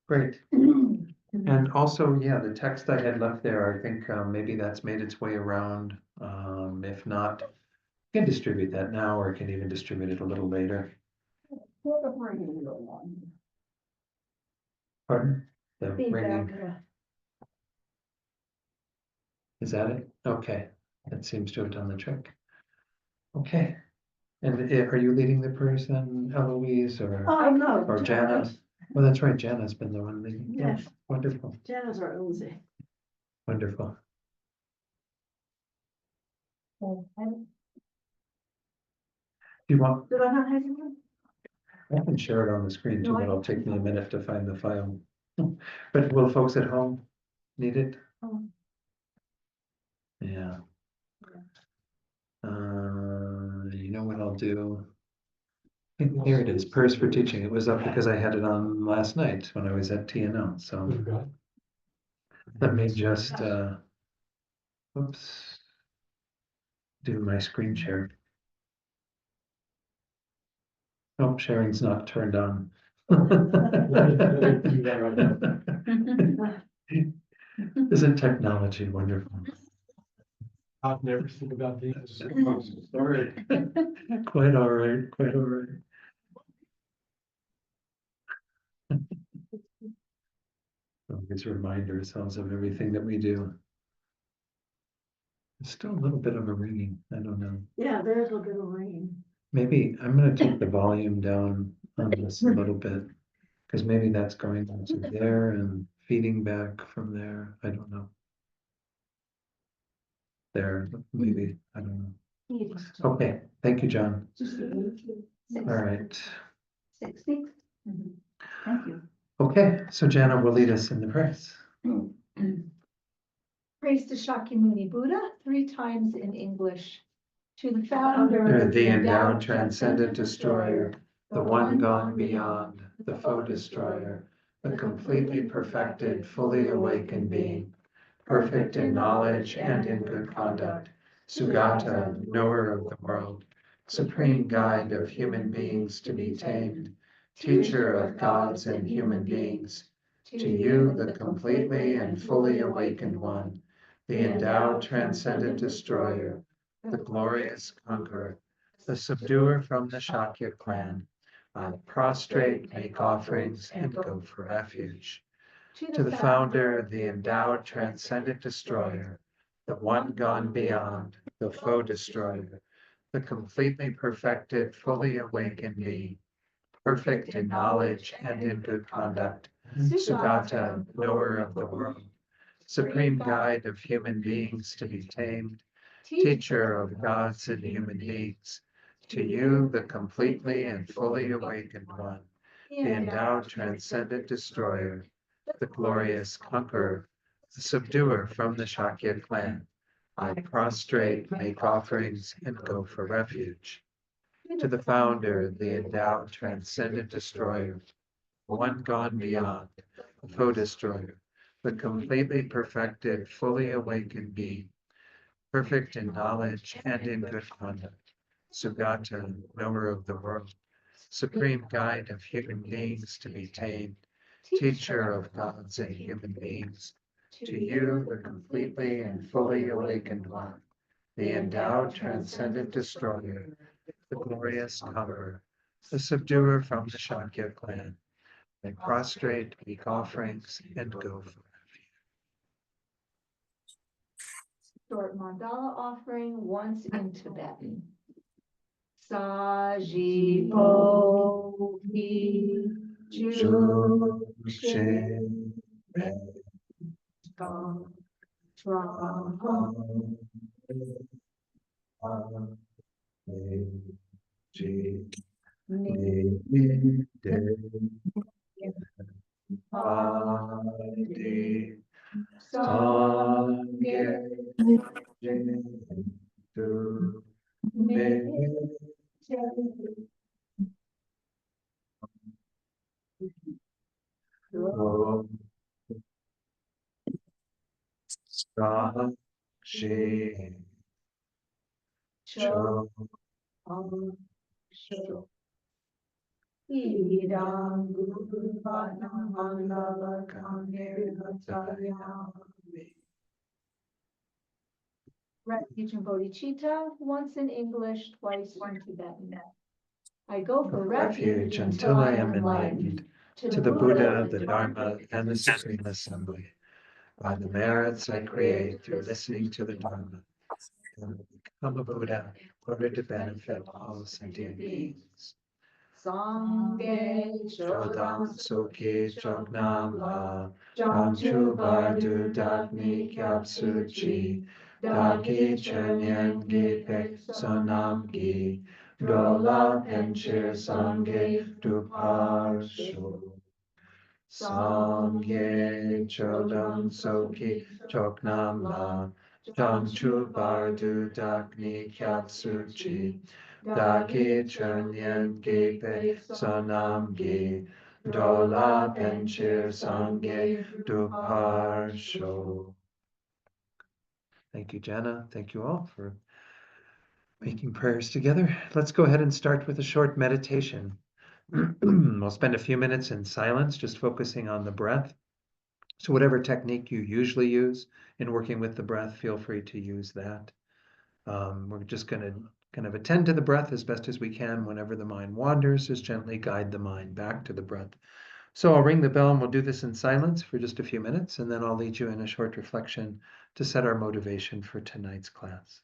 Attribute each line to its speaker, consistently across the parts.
Speaker 1: Great. And also, yeah, the text I had left there, I think maybe that's made its way around. If not, you can distribute that now, or you can even distribute it a little later. Pardon? The ringing. Is that it? Okay. That seems to have done the trick. Okay. And are you leading the prayers then, Eloise, or
Speaker 2: No.
Speaker 1: or Jana? Well, that's right. Jana's been the one leading.
Speaker 2: Yes.
Speaker 1: Yeah, wonderful.
Speaker 2: Jana's our Uzi.
Speaker 1: Wonderful. Do you want?
Speaker 2: Did I not have you?
Speaker 1: I can share it on the screen too,
Speaker 2: No,
Speaker 1: but it'll take me a minute to find the file. But will folks at home need it? Yeah. You know what I'll do? Here it is, Prayers for Teaching. It was up because I had it on last night when I was at TNL. So let me just, oops, do my screen share. Oh, sharing's not turned on. Isn't technology wonderful?
Speaker 3: I've never seen about these.
Speaker 1: Sorry. Quite all right, quite all right. Always remind ourselves of everything that we do. There's still a little bit of a ringing. I don't know.
Speaker 2: Yeah, there's a bit of rain.
Speaker 1: Maybe I'm going to take the volume down on this a little bit, because maybe that's going into there and feeding back from there. I don't know. There, maybe, I don't know. Okay, thank you, John. All right.
Speaker 2: 60. Thank you.
Speaker 1: Okay, so Jana will lead us in the prayers.
Speaker 4: Praise to Shakyamuni Buddha 3 times in English. To the founder,
Speaker 1: The endowed transcendent destroyer, the one gone beyond, the foe destroyer, the completely perfected, fully awakened being, perfect in knowledge and in good conduct, Sugata, knower of the world, supreme guide of human beings to be tamed, teacher of gods and human beings, to you, the completely and fully awakened one, the endowed transcendent destroyer, the glorious conqueror, the subduer from the Shakya clan, I prostrate, make offerings, and go for refuge. To the founder, the endowed transcendent destroyer, the one gone beyond, the foe destroyer, the completely perfected, fully awakened being, perfect in knowledge and in good conduct, Sugata, knower of the world, supreme guide of human beings to be tamed, teacher of gods and human beings, to you, the completely and fully awakened one, the endowed transcendent destroyer, the glorious conqueror, the subduer from the Shakya clan, I prostrate, make offerings, and go for refuge. To the founder, the endowed transcendent destroyer, one gone beyond, the foe destroyer, the completely perfected, fully awakened being, perfect in knowledge and in good conduct, Sugata, knower of the world, supreme guide of human beings to be tamed, teacher of gods and human beings, to you, the completely and fully awakened one, the endowed transcendent destroyer, the glorious conqueror, the subduer from the Shakya clan, I prostrate, make offerings, and go for
Speaker 4: short mandala offering once in Tibetan. Sajipo ki ju she Idam Guru Vatnam Mangala Refuge in Bodhicitta, once in English, twice in Tibetan. I go for
Speaker 1: Refuge until I am enlightened to the Buddha, the Dharma, and the Supreme Assembly. By the merits I create through listening to the Dharma, and will become a Buddha in order to benefit all sentient beings.
Speaker 4: Sangye
Speaker 1: Chodam
Speaker 4: Shodam
Speaker 1: Soki Chognam La Jamchu Bardu Dagni Kyapsu Chi Dagi Chunyan Gi Pek Sonam Gi Dola Penchir Sangye Duparsho Sangye Chodam Soki Chognam La Jamchu Bardu Dagni Kyapsu Chi Dagi Chunyan Gi Pe Sonam Gi Dola Penchir Sangye Duparsho. Thank you, Jana. Thank you all for making prayers together. Let's go ahead and start with a short meditation. We'll spend a few minutes in silence, just focusing on the breath. So whatever technique you usually use in working with the breath, feel free to use that. We're just going to kind of attend to the breath as best as we can. Whenever the mind wanders, just gently guide the mind back to the breath. So I'll ring the bell and we'll do this in silence for just a few minutes, and then I'll lead you in a short reflection to set our motivation for tonight's class.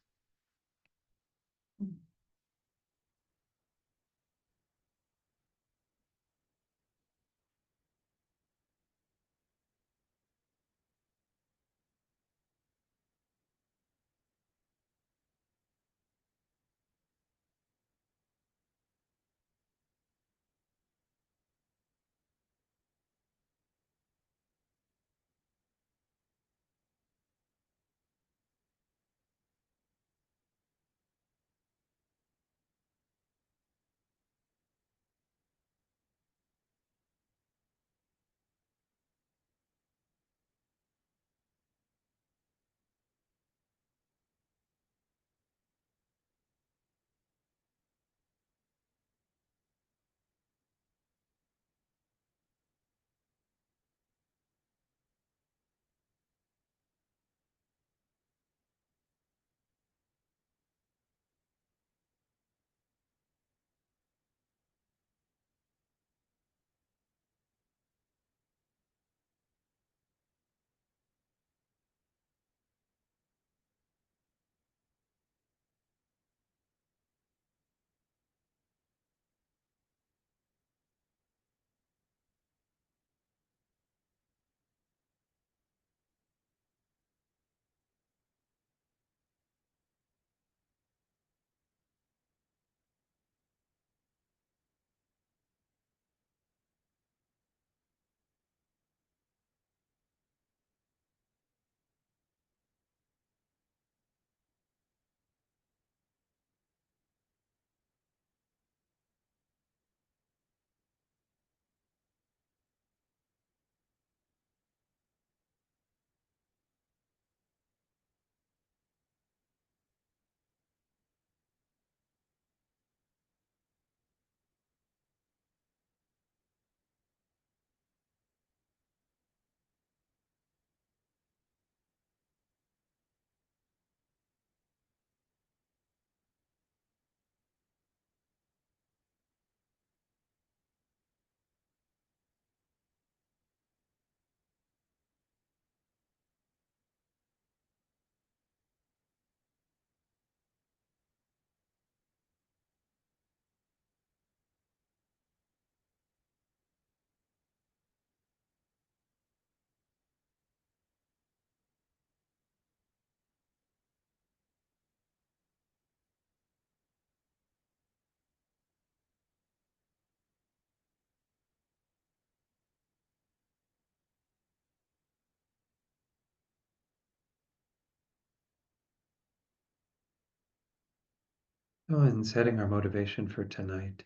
Speaker 1: Oh, and setting our motivation for tonight,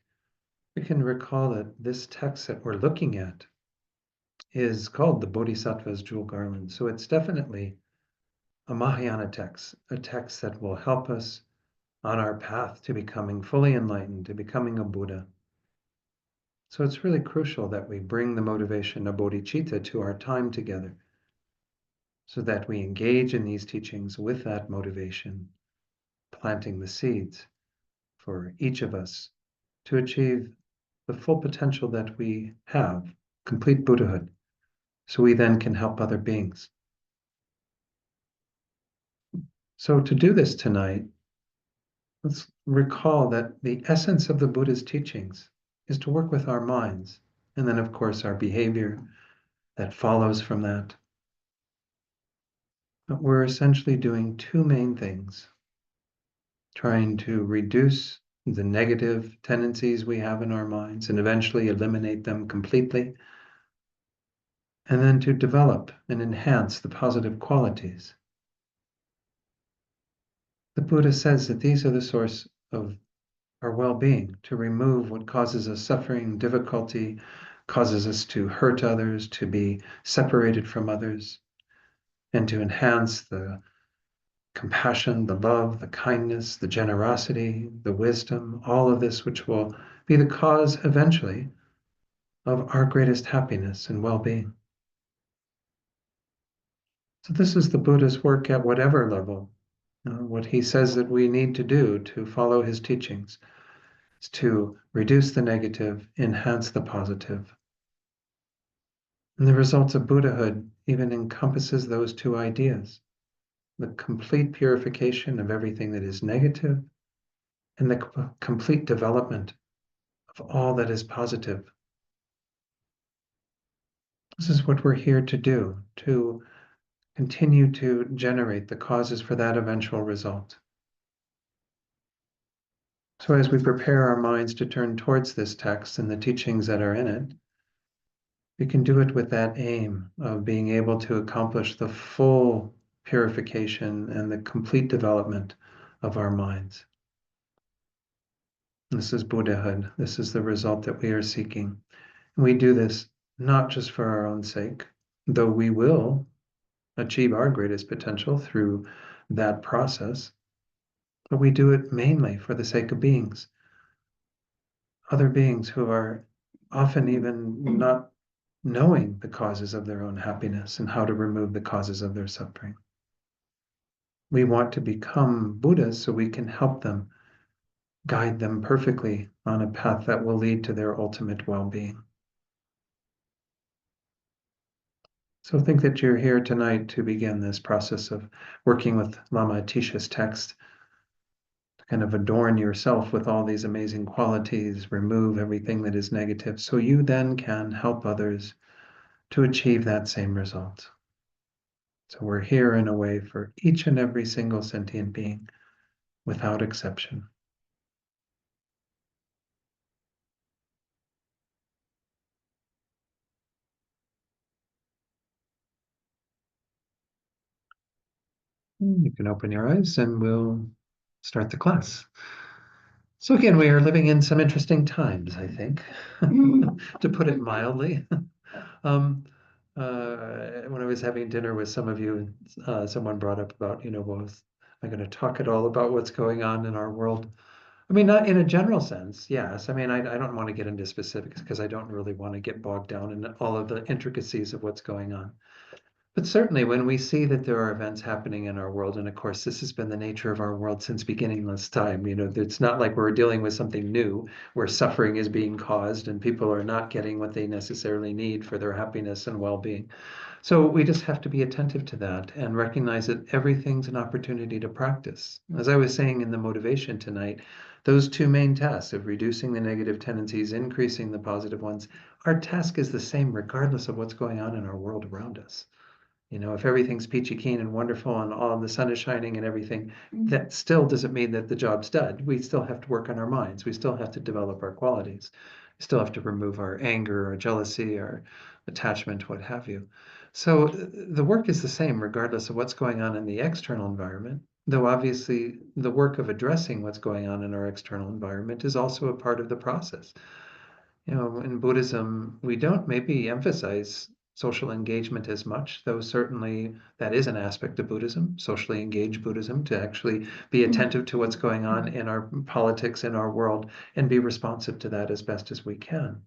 Speaker 1: we can recall that this text that we're looking at is called the Bodhisattva's Jewel Garland. So it's definitely a Mahayana text, a text that will help us on our path to becoming fully enlightened, to becoming a Buddha. So it's really crucial that we bring the motivation of bodhicitta to our time together, so that we engage in these teachings with that motivation, planting the seeds for each of us to achieve the full potential that we have, complete Buddhahood, so we then can help other beings. So to do this tonight, let's recall that the essence of the Buddha's teachings is to work with our minds, and then of course our behavior that follows from that. But we're essentially doing two main things: trying to reduce the negative tendencies we have in our minds and eventually eliminate them completely, and then to develop and enhance the positive qualities. The Buddha says that these are the source of our well-being, to remove what causes us suffering, difficulty, causes us to hurt others, to be separated from others, and to enhance the compassion, the love, the kindness, the generosity, the wisdom, all of this which will be the cause eventually of our greatest happiness and well-being. So this is the Buddha's work at whatever level. What he says that we need to do to follow his teachings is to reduce the negative, enhance the positive. And the results of Buddhahood even encompasses those two ideas: the complete purification of everything that is negative and the complete development of all that is positive. This is what we're here to do, to continue to generate the causes for that eventual result. So as we prepare our minds to turn towards this text and the teachings that are in it, we can do it with that aim of being able to accomplish the full purification and the complete development of our minds. This is Buddhahood. This is the result that we are seeking. And we do this not just for our own sake, though we will achieve our greatest potential through that process, but we do it mainly for the sake of beings, other beings who are often even not knowing the causes of their own happiness and how to remove the causes of their suffering. We want to become Buddhas so we can help them, guide them perfectly on a path that will lead to their ultimate well-being. So think that you're here tonight to begin this process of working with Lama Atisha's text, to kind of adorn yourself with all these amazing qualities, remove everything that is negative, so you then can help others to achieve that same result. So we're here in a way for each and every single sentient being, without exception. You can open your eyes and we'll start the class. So again, we are living in some interesting times, I think, to put it mildly. When I was having dinner with some of you, someone brought up about, well, am I going to talk at all about what's going on in our world? I mean, not in a general sense, yes. I mean, I don't want to get into specifics because I don't really want to get bogged down in all of the intricacies of what's going on. But certainly when we see that there are events happening in our world, and of course, this has been the nature of our world since beginningless time, it's not like we're dealing with something new where suffering is being caused and people are not getting what they necessarily need for their happiness and well-being. So we just have to be attentive to that and recognize that everything's an opportunity to practice. As I was saying in the motivation tonight, those two main tasks of reducing the negative tendencies, increasing the positive ones, our task is the same regardless of what's going on in our world around us. If everything's peachy keen and wonderful and all the sun is shining and everything, that still doesn't mean that the job's done. We still have to work on our minds. We still have to develop our qualities. We still have to remove our anger or jealousy or attachment, what have you. So the work is the same regardless of what's going on in the external environment, though obviously the work of addressing what's going on in our external environment is also a part of the process. In Buddhism, we don't maybe emphasize social engagement as much, though certainly that is an aspect of Buddhism, socially engaged Buddhism, to actually be attentive to what's going on in our politics, in our world, and be responsive to that as best as we can.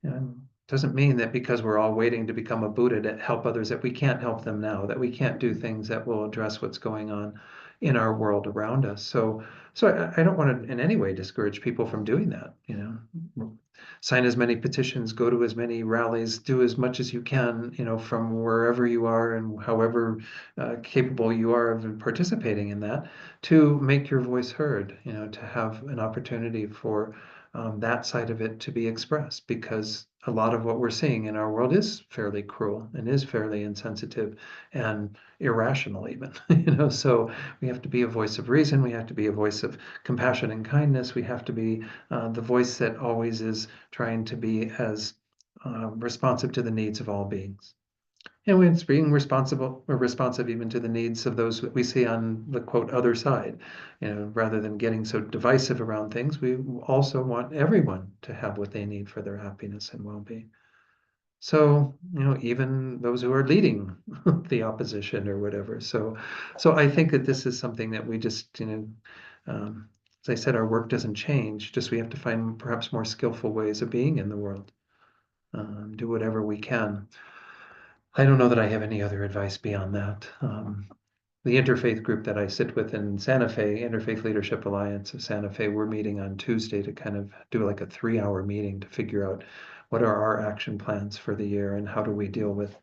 Speaker 1: And doesn't mean that because we're all waiting to become a Buddha to help others, that we can't help them now, that we can't do things that will address what's going on in our world around us. So I don't want to in any way discourage people from doing that, sign as many petitions, go to as many rallies, do as much as you can, from wherever you are and however capable you are of participating in that, to make your voice heard, to have an opportunity for that side of it to be expressed, because a lot of what we're seeing in our world is fairly cruel and is fairly insensitive and irrational even, so we have to be a voice of reason. We have to be a voice of compassion and kindness. We have to be the voice that always is trying to be as responsive to the needs of all beings. And when it's being responsible or responsive even to the needs of those that we see on the quote other side, rather than getting so divisive around things, we also want everyone to have what they need for their happiness and well-being. So, even those who are leading the opposition or whatever. So I think that this is something that we just, as I said, our work doesn't change. Just we have to find perhaps more skillful ways of being in the world. Do whatever we can. I don't know that I have any other advice beyond that. The interfaith group that I sit with in Santa Fe, Interfaith Leadership Alliance of Santa Fe, we're meeting on Tuesday to kind of do like a 3-hour meeting to figure out what are our action plans for the year and how do we deal with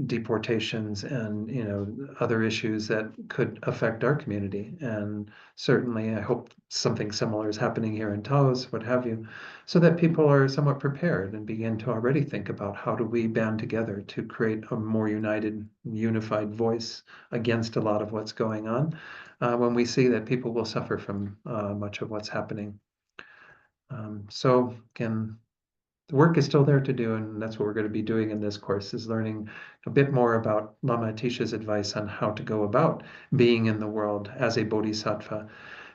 Speaker 1: deportations and other issues that could affect our community. And certainly I hope something similar is happening here in Taos, what have you, so that people are somewhat prepared and begin to already think about how do we band together to create a more unified voice against a lot of what's going on, when we see that people will suffer from much of what's happening. So again, the work is still there to do, and that's what we're going to be doing in this course, is learning a bit more about Lama Atisha's advice on how to go about being in the world as a bodhisattva.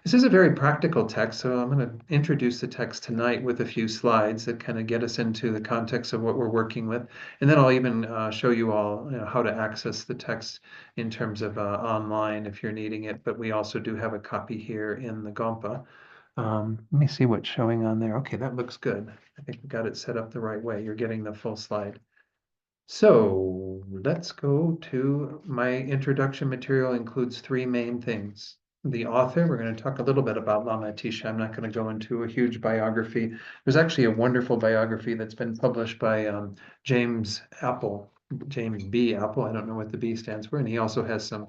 Speaker 1: This is a very practical text, so I'm going to introduce the text tonight with a few slides that kind of get us into the context of what we're working with, and then I'll even show you all how to access the text in terms of online if you're needing it, but we also do have a copy here in the Gompa. Let me see what's showing on there. Okay, that looks good. I think we got it set up the right way. You're getting the full slide. So let's go to my introduction material. Includes 3 main things. The author, we're going to talk a little bit about Lama Atisha. I'm not going to go into a huge biography. There's actually a wonderful biography that's been published by James B. Apple. I don't know what the B stands for. And he also has some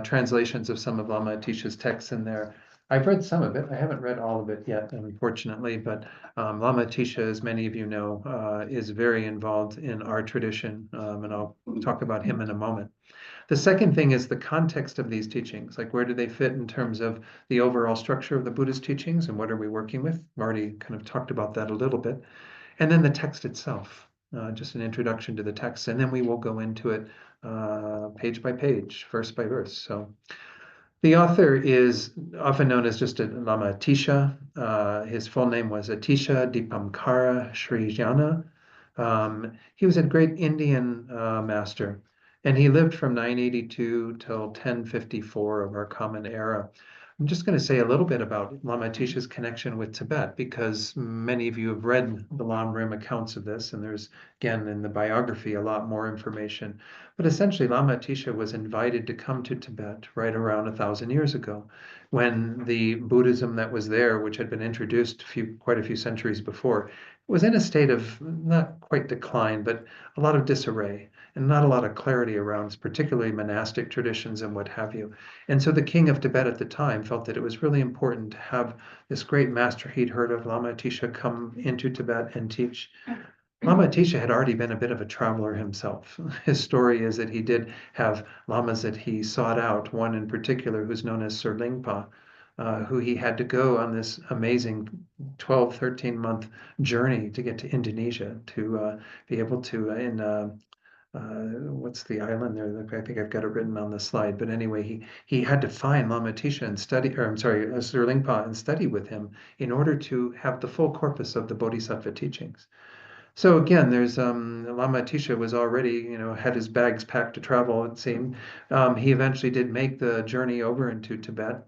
Speaker 1: translations of some of Lama Atisha's texts in there. I've read some of it. I haven't read all of it yet, unfortunately, but Lama Atisha, as many of you know, is very involved in our tradition, and I'll talk about him in a moment. The second thing is the context of these teachings, like where do they fit in terms of the overall structure of the Buddha's teachings and what are we working with? I've already kind of talked about that a little bit. And then the text itself, just an introduction to the text, and then we will go into it page by page, verse by verse. So the author is often known as just Lama Atisha. His full name was Atisha Dipamkara Srijana. He was a great Indian master, and he lived from 982 till 1054 of our common era. I'm just going to say a little bit about Lama Atisha's connection with Tibet, because many of you have read the Lam Rim accounts of this, and there's, again, in the biography, a lot more information. But essentially, Lama Atisha was invited to come to Tibet right around 1,000 years ago, when the Buddhism that was there, which had been introduced quite a few centuries before, was in a state of not quite decline, but a lot of disarray and not a lot of clarity around, particularly monastic traditions and what have you. And so the king of Tibet at the time felt that it was really important to have this great master he'd heard of, Lama Atisha, come into Tibet and teach. Lama Atisha had already been a bit of a traveler himself. His story is that he did have lamas that he sought out, one in particular who's known as Sir Lingpa, who he had to go on this amazing 12, 13-month journey to get to Indonesia to be able to, what's the island there? I think I've got it written on the slide. But anyway, he had to find Lama Atisha and study, or I'm sorry, Sir Lingpa, and study with him in order to have the full corpus of the Bodhisattva teachings. So again, there's Lama Atisha was already, had his bags packed to travel, it seemed. He eventually did make the journey over into Tibet.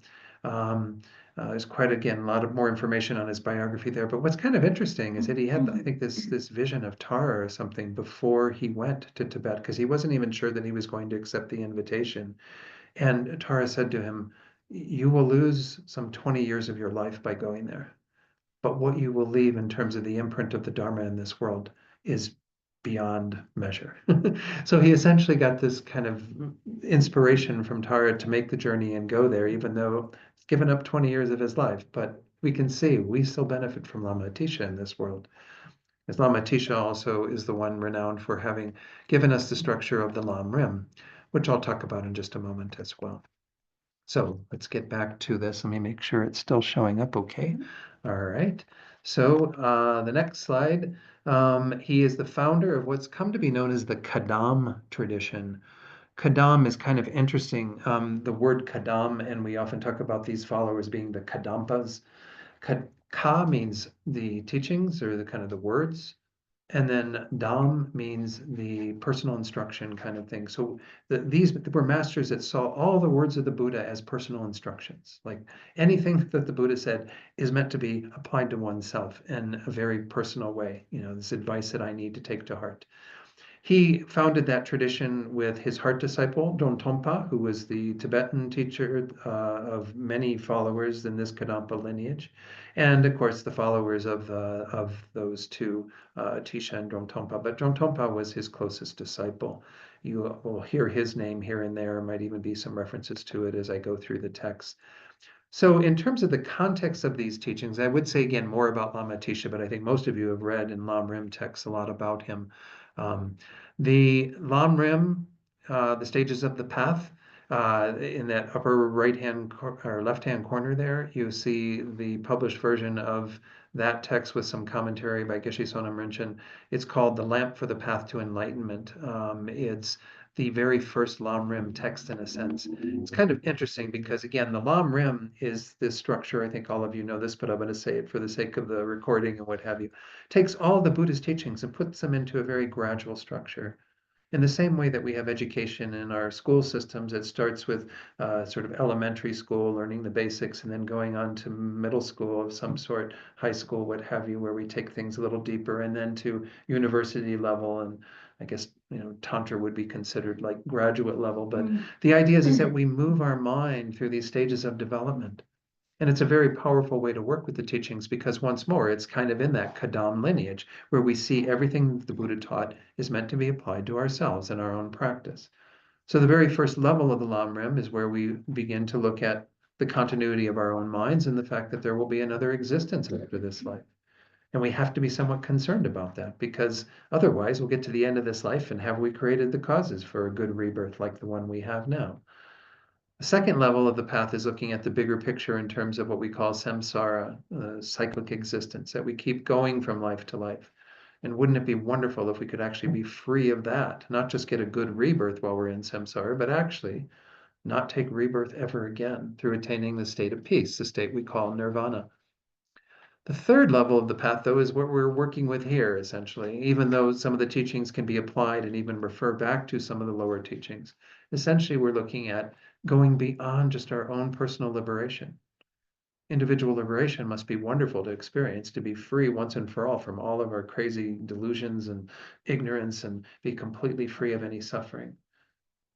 Speaker 1: There's quite, again, a lot of more information on his biography there. But what's kind of interesting is that he had, I think, this vision of Tara or something before he went to Tibet, because he wasn't even sure that he was going to accept the invitation. And Tara said to him, "You will lose some 20 years of your life by going there. But what you will leave in terms of the imprint of the Dharma in this world is beyond measure." So he essentially got this kind of inspiration from Tara to make the journey and go there, even though he's given up 20 years of his life. But we can see we still benefit from Lama Atisha in this world. As Lama Atisha also is the one renowned for having given us the structure of the Lam Rim, which I'll talk about in just a moment as well. So let's get back to this. Let me make sure it's still showing up okay. All right. So the next slide, he is the founder of what's come to be known as the Kadam tradition. Kadam is kind of interesting. The word Kadam, and we often talk about these followers being the Kadampas. Ka means the teachings or the kind of the words. And then Dam means the personal instruction kind of thing. So these were masters that saw all the words of the Buddha as personal instructions. Like anything that the Buddha said is meant to be applied to oneself in a very personal way. This advice that I need to take to heart. He founded that tradition with his heart disciple, Dongtompa, who was the Tibetan teacher of many followers in this Kadampa lineage. And of course, the followers of those two, Atisha and Dongtompa. But Dongtompa was his closest disciple. You will hear his name here and there, might even be some references to it as I go through the text. So in terms of the context of these teachings, I would say again more about Lama Atisha, but I think most of you have read in Lam Rim texts a lot about him. The Lam Rim, the stages of the path, in that upper right-hand or left-hand corner there, you see the published version of that text with some commentary by Geshe Sonam Rinchen. It's called The Lamp for the Path to Enlightenment. It's the very first Lam Rim text in a sense. It's kind of interesting because, again, the Lam Rim is this structure. I think all of you know this, but I'm going to say it for the sake of the recording and what have you. Takes all the Buddha's teachings and puts them into a very gradual structure. In the same way that we have education in our school systems, it starts with sort of elementary school, learning the basics, and then going on to middle school of some sort, high school, what have you, where we take things a little deeper, and then to university level. And I guess, Tantra would be considered like graduate level. But the idea is that we move our mind through these stages of development. And it's a very powerful way to work with the teachings because, once more, it's kind of in that Kadam lineage where we see everything the Buddha taught is meant to be applied to ourselves in our own practice. So the very first level of the Lam Rim is where we begin to look at the continuity of our own minds and the fact that there will be another existence after this life. And we have to be somewhat concerned about that because otherwise we'll get to the end of this life and have we created the causes for a good rebirth like the one we have now? The second level of the path is looking at the bigger picture in terms of what we call samsara, cyclic existence, that we keep going from life to life. And wouldn't it be wonderful if we could actually be free of that, not just get a good rebirth while we're in samsara, but actually not take rebirth ever again through attaining the state of peace, the state we call nirvana. The third level of the path, though, is what we're working with here, essentially, even though some of the teachings can be applied and even refer back to some of the lower teachings. Essentially, we're looking at going beyond just our own personal liberation. Individual liberation must be wonderful to experience, to be free once and for all from all of our crazy delusions and ignorance and be completely free of any suffering.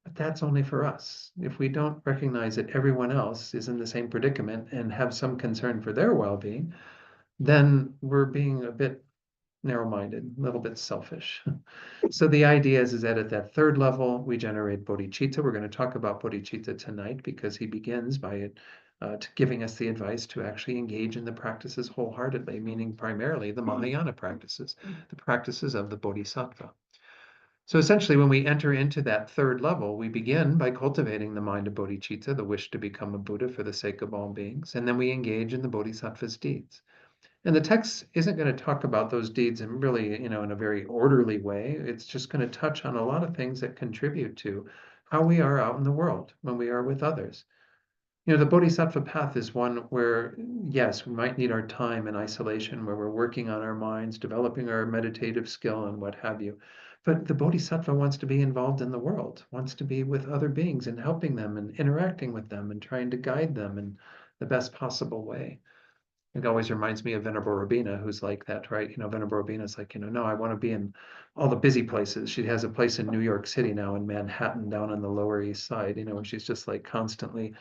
Speaker 1: But that's only for us. If we don't recognize that everyone else is in the same predicament and have some concern for their well-being, then we're being a bit narrow-minded, a little bit selfish. So the idea is that at that third level, we generate bodhicitta. We're going to talk about bodhicitta tonight because he begins by giving us the advice to actually engage in the practices wholeheartedly, meaning primarily the Mahayana practices, the practices of the Bodhisattva. So essentially, when we enter into that third level, we begin by cultivating the mind of bodhicitta, the wish to become a Buddha for the sake of all beings, and then we engage in the Bodhisattva's deeds. And the text isn't going to talk about those deeds in really, in a very orderly way. It's just going to touch on a lot of things that contribute to how we are out in the world when we are with others. The Bodhisattva path is one where, yes, we might need our time in isolation, where we're working on our minds, developing our meditative skill and what have you. But the Bodhisattva wants to be involved in the world, wants to be with other beings and helping them and interacting with them and trying to guide them and the best possible way. It always reminds me of Venerable Robina, who's like that, right? Venerable Robina's like, no, I want to be in all the busy places. She has a place in New York City now, in Manhattan, down on the Lower East Side, and she's just like constantly,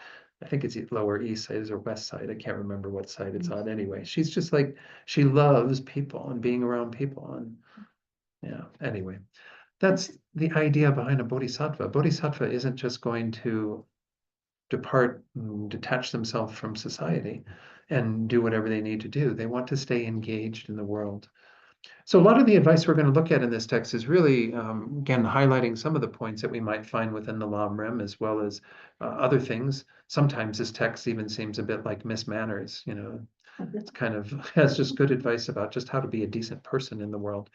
Speaker 1: I think it's Lower East Side or West Side. I can't remember what side it's on anyway. She's just like, she loves people and being around people. And yeah, anyway, that's the idea behind a bodhisattva. Bodhisattva isn't just going to depart and detach themselves from society and do whatever they need to do. They want to stay engaged in the world. So a lot of the advice we're going to look at in this text is really, again, highlighting some of the points that we might find within the Lam Rim, as well as other things. Sometimes this text even seems a bit like Miss Manners, it's kind of has just good advice about just how to be a decent person in the world.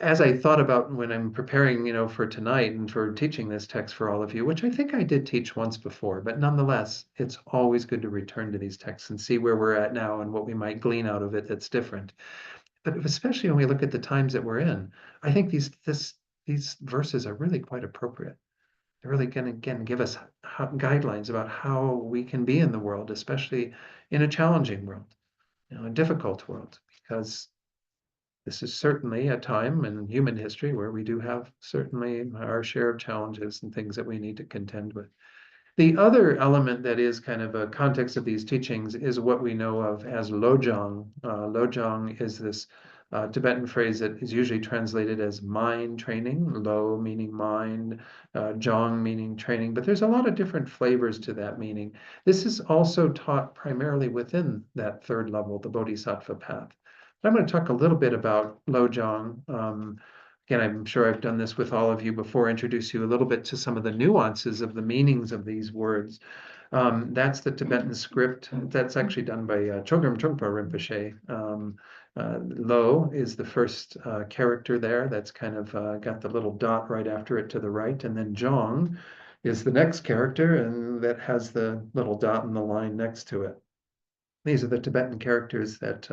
Speaker 1: As I thought about when I'm preparing, for tonight and for teaching this text for all of you, which I think I did teach once before, but nonetheless, it's always good to return to these texts and see where we're at now and what we might glean out of it that's different. But especially when we look at the times that we're in, I think these verses are really quite appropriate. They're really going to, again, give us guidelines about how we can be in the world, especially in a challenging world, a difficult world, because this is certainly a time in human history where we do have certainly our share of challenges and things that we need to contend with. The other element that is kind of a context of these teachings is what we know of as lojong. Lojong is this Tibetan phrase that is usually translated as mind training, lo meaning mind, jong meaning training, but there's a lot of different flavors to that meaning. This is also taught primarily within that third level, the Bodhisattva path. I'm going to talk a little bit about lojong. Again, I'm sure I've done this with all of you before, introduce you a little bit to some of the nuances of the meanings of these words. That's the Tibetan script. That's actually done by Chogyam Trungpa Rinpoche. Lo is the first character there. That's kind of got the little dot right after it to the right. And then Jong is the next character, and that has the little dot in the line next to it. These are the Tibetan characters that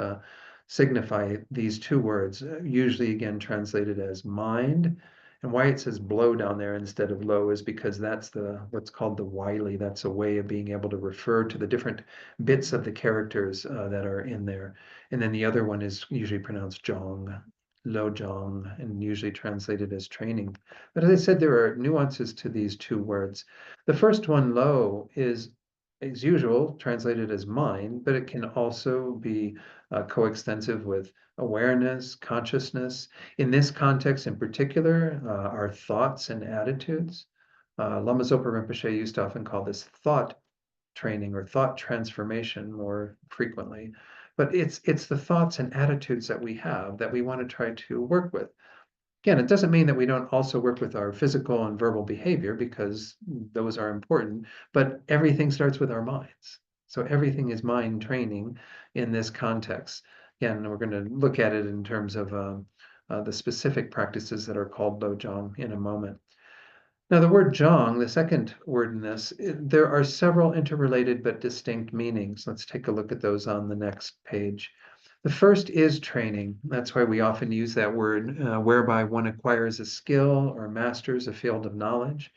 Speaker 1: signify these two words, usually again translated as mind. And why it says blow down there instead of low is because that's what's called the wily. That's a way of being able to refer to the different bits of the characters that are in there. And then the other one is usually pronounced jong, lo jong, and usually translated as training. But as I said, there are nuances to these two words. The first one, lo, is as usual translated as mind, but it can also be coextensive with awareness, consciousness. In this context in particular, our thoughts and attitudes. Lama Zopa Rinpoche used to often call this thought training or thought transformation more frequently. But it's the thoughts and attitudes that we have that we want to try to work with. Again, it doesn't mean that we don't also work with our physical and verbal behavior, because those are important, but everything starts with our minds. So everything is mind training in this context. Again, we're going to look at it in terms of the specific practices that are called lojong in a moment. Now, the word jong, the second word in this, there are several interrelated but distinct meanings. Let's take a look at those on the next page. The first is training. That's why we often use that word, whereby one acquires a skill or masters a field of knowledge.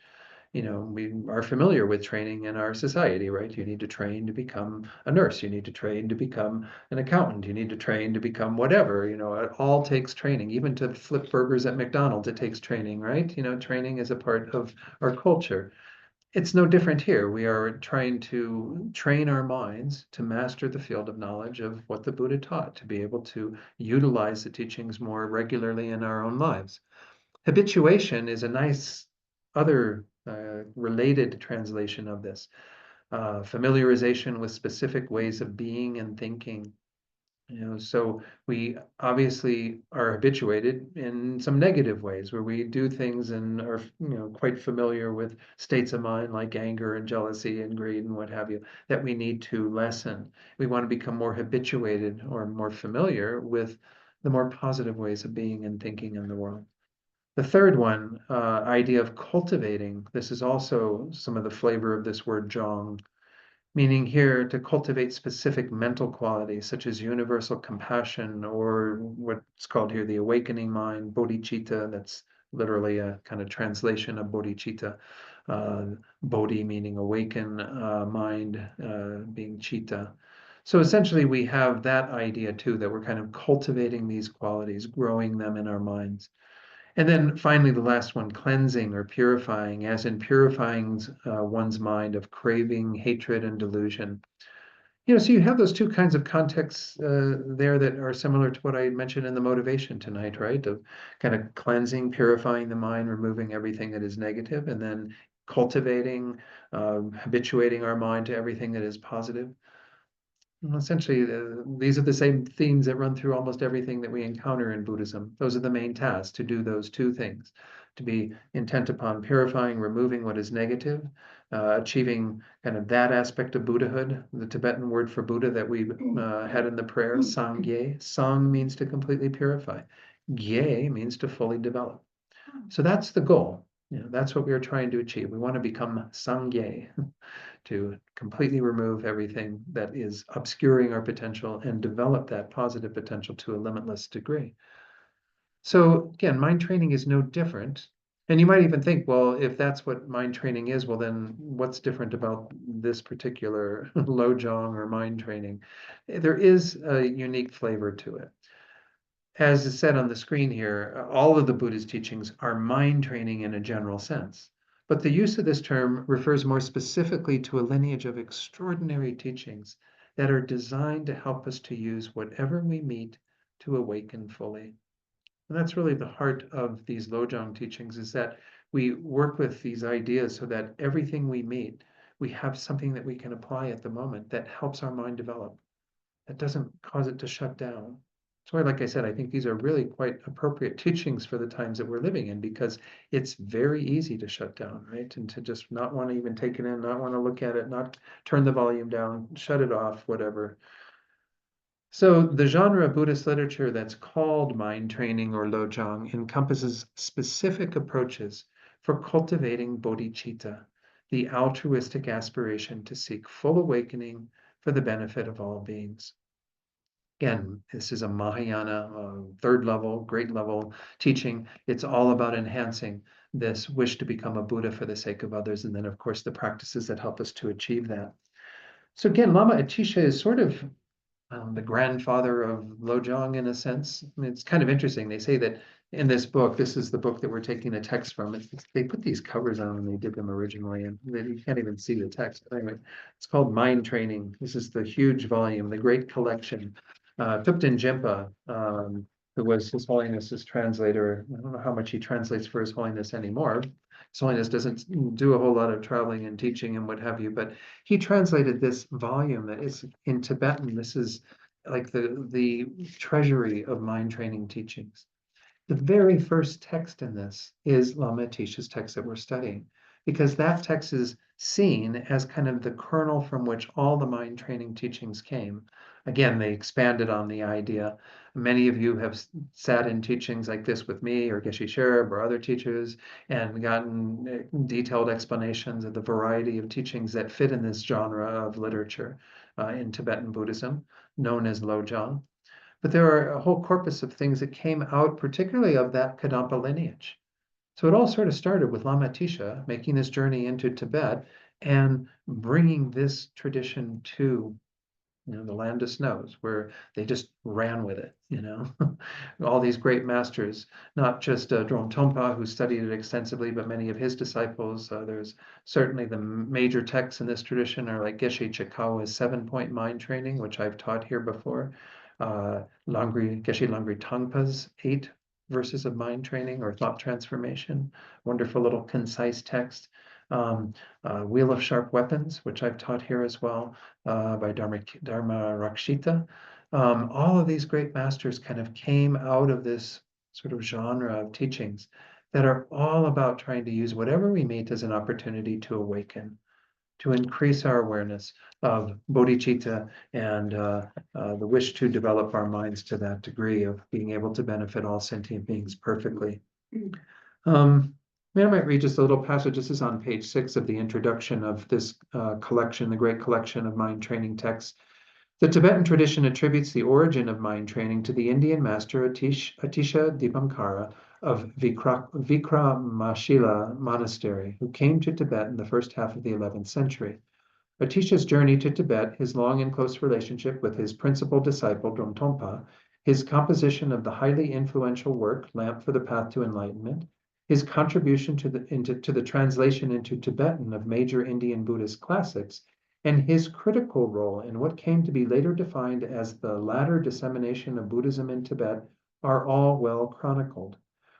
Speaker 1: We are familiar with training in our society, right? You need to train to become a nurse. You need to train to become an accountant. You need to train to become whatever. It all takes training. Even to flip burgers at McDonald's, it takes training, right? Training is a part of our culture. It's no different here. We are trying to train our minds to master the field of knowledge of what the Buddha taught, to be able to utilize the teachings more regularly in our own lives. Habituation is a nice other related translation of this. Familiarization with specific ways of being and thinking. So we obviously are habituated in some negative ways where we do things and are, quite familiar with states of mind like anger and jealousy and greed and what have you, that we need to lessen. We want to become more habituated or more familiar with the more positive ways of being and thinking in the world. The third one, idea of cultivating. This is also some of the flavor of this word jong, meaning here to cultivate specific mental qualities such as universal compassion, or what's called here the awakening mind, bodhicitta. That's literally a kind of translation of bodhicitta. Bodhi meaning awaken, mind being citta. So essentially we have that idea too, that we're kind of cultivating these qualities, growing them in our minds. And then finally, the last one, cleansing or purifying, as in purifying one's mind of craving, hatred, and delusion. So you have those two kinds of contexts there that are similar to what I mentioned in the motivation tonight, right? Of kind of cleansing, purifying the mind, removing everything that is negative, and then cultivating, habituating our mind to everything that is positive. And essentially, these are the same themes that run through almost everything that we encounter in Buddhism. Those are the main tasks, to do those two things, to be intent upon purifying, removing what is negative, achieving kind of that aspect of Buddhahood, the Tibetan word for Buddha that we had in the prayer, Sangye. Sang means to completely purify. Gye means to fully develop. So that's the goal. That's what we are trying to achieve. We want to become Sangye, to completely remove everything that is obscuring our potential and develop that positive potential to a limitless degree. So again, mind training is no different. And you might even think, well, if that's what mind training is, well, then what's different about this particular Lojong or mind training? There is a unique flavor to it. As is said on the screen here, all of the Buddha's teachings are mind training in a general sense. But the use of this term refers more specifically to a lineage of extraordinary teachings that are designed to help us to use whatever we meet to awaken fully. And that's really the heart of these Lojong teachings, is that we work with these ideas so that everything we meet, we have something that we can apply at the moment that helps our mind develop, that doesn't cause it to shut down. That's why, like I said, I think these are really quite appropriate teachings for the times that we're living in, because it's very easy to shut down, right? And to just not want to even take it in, not want to look at it, not turn the volume down, shut it off, whatever. So the genre of Buddhist literature that's called mind training or Lojong encompasses specific approaches for cultivating bodhicitta, the altruistic aspiration to seek full awakening for the benefit of all beings. Again, this is a Mahayana, third level, great level teaching. It's all about enhancing this wish to become a Buddha for the sake of others. And then, of course, the practices that help us to achieve that. So again, Lama Atisha is sort of the grandfather of Lojong in a sense. I mean, it's kind of interesting. They say that in this book, this is the book that we're taking the text from. They put these covers on when they did them originally, and you can't even see the text. But anyway, it's called Mind Training. This is the huge volume, the great collection. Thupten Jinpa, who was His Holiness's translator. I don't know how much he translates for His Holiness anymore. His Holiness doesn't do a whole lot of traveling and teaching and what have you, but he translated this volume that is in Tibetan. This is like the treasury of mind training teachings. The very first text in this is Lama Atisha's text that we're studying, because that text is seen as kind of the kernel from which all the mind training teachings came. Again, they expanded on the idea. Many of you have sat in teachings like this with me or Geshe Sherab or other teachers and gotten detailed explanations of the variety of teachings that fit in this genre of literature in Tibetan Buddhism, known as Lojong. But there are a whole corpus of things that came out, particularly of that Kadampa lineage. So it all sort of started with Lama Atisha making this journey into Tibet and bringing this tradition to the land of snows, where they just ran with it, all these great masters, not just Drom Tompa, who studied it extensively, but many of his disciples. There's certainly the major texts in this tradition are like Geshe Chikawa's 7-point mind training, which I've taught here before. Geshe Langri Tangpa's 8 verses of mind training or thought transformation, wonderful little concise text. Wheel of Sharp Weapons, which I've taught here as well, by Dharma Rakshita. All of these great masters kind of came out of this sort of genre of teachings that are all about trying to use whatever we meet as an opportunity to awaken, to increase our awareness of bodhicitta and the wish to develop our minds to that degree of being able to benefit all sentient beings perfectly. I might read just a little passage. This is on page 6 of the introduction of this collection, the great collection of mind training texts. The Tibetan tradition attributes the origin of mind training to the Indian master Atisha Dipankara of Vikramashila Monastery, who came to Tibet in the first half of the 11th century. Atisha's journey to Tibet, his long and close relationship with his principal disciple, Dromtonpa, his composition of the highly influential work, Lamp for the Path to Enlightenment, his contribution to the translation into Tibetan of major Indian Buddhist classics, and his critical role in what came to be later defined as the latter dissemination of Buddhism in Tibet are all well chronicled.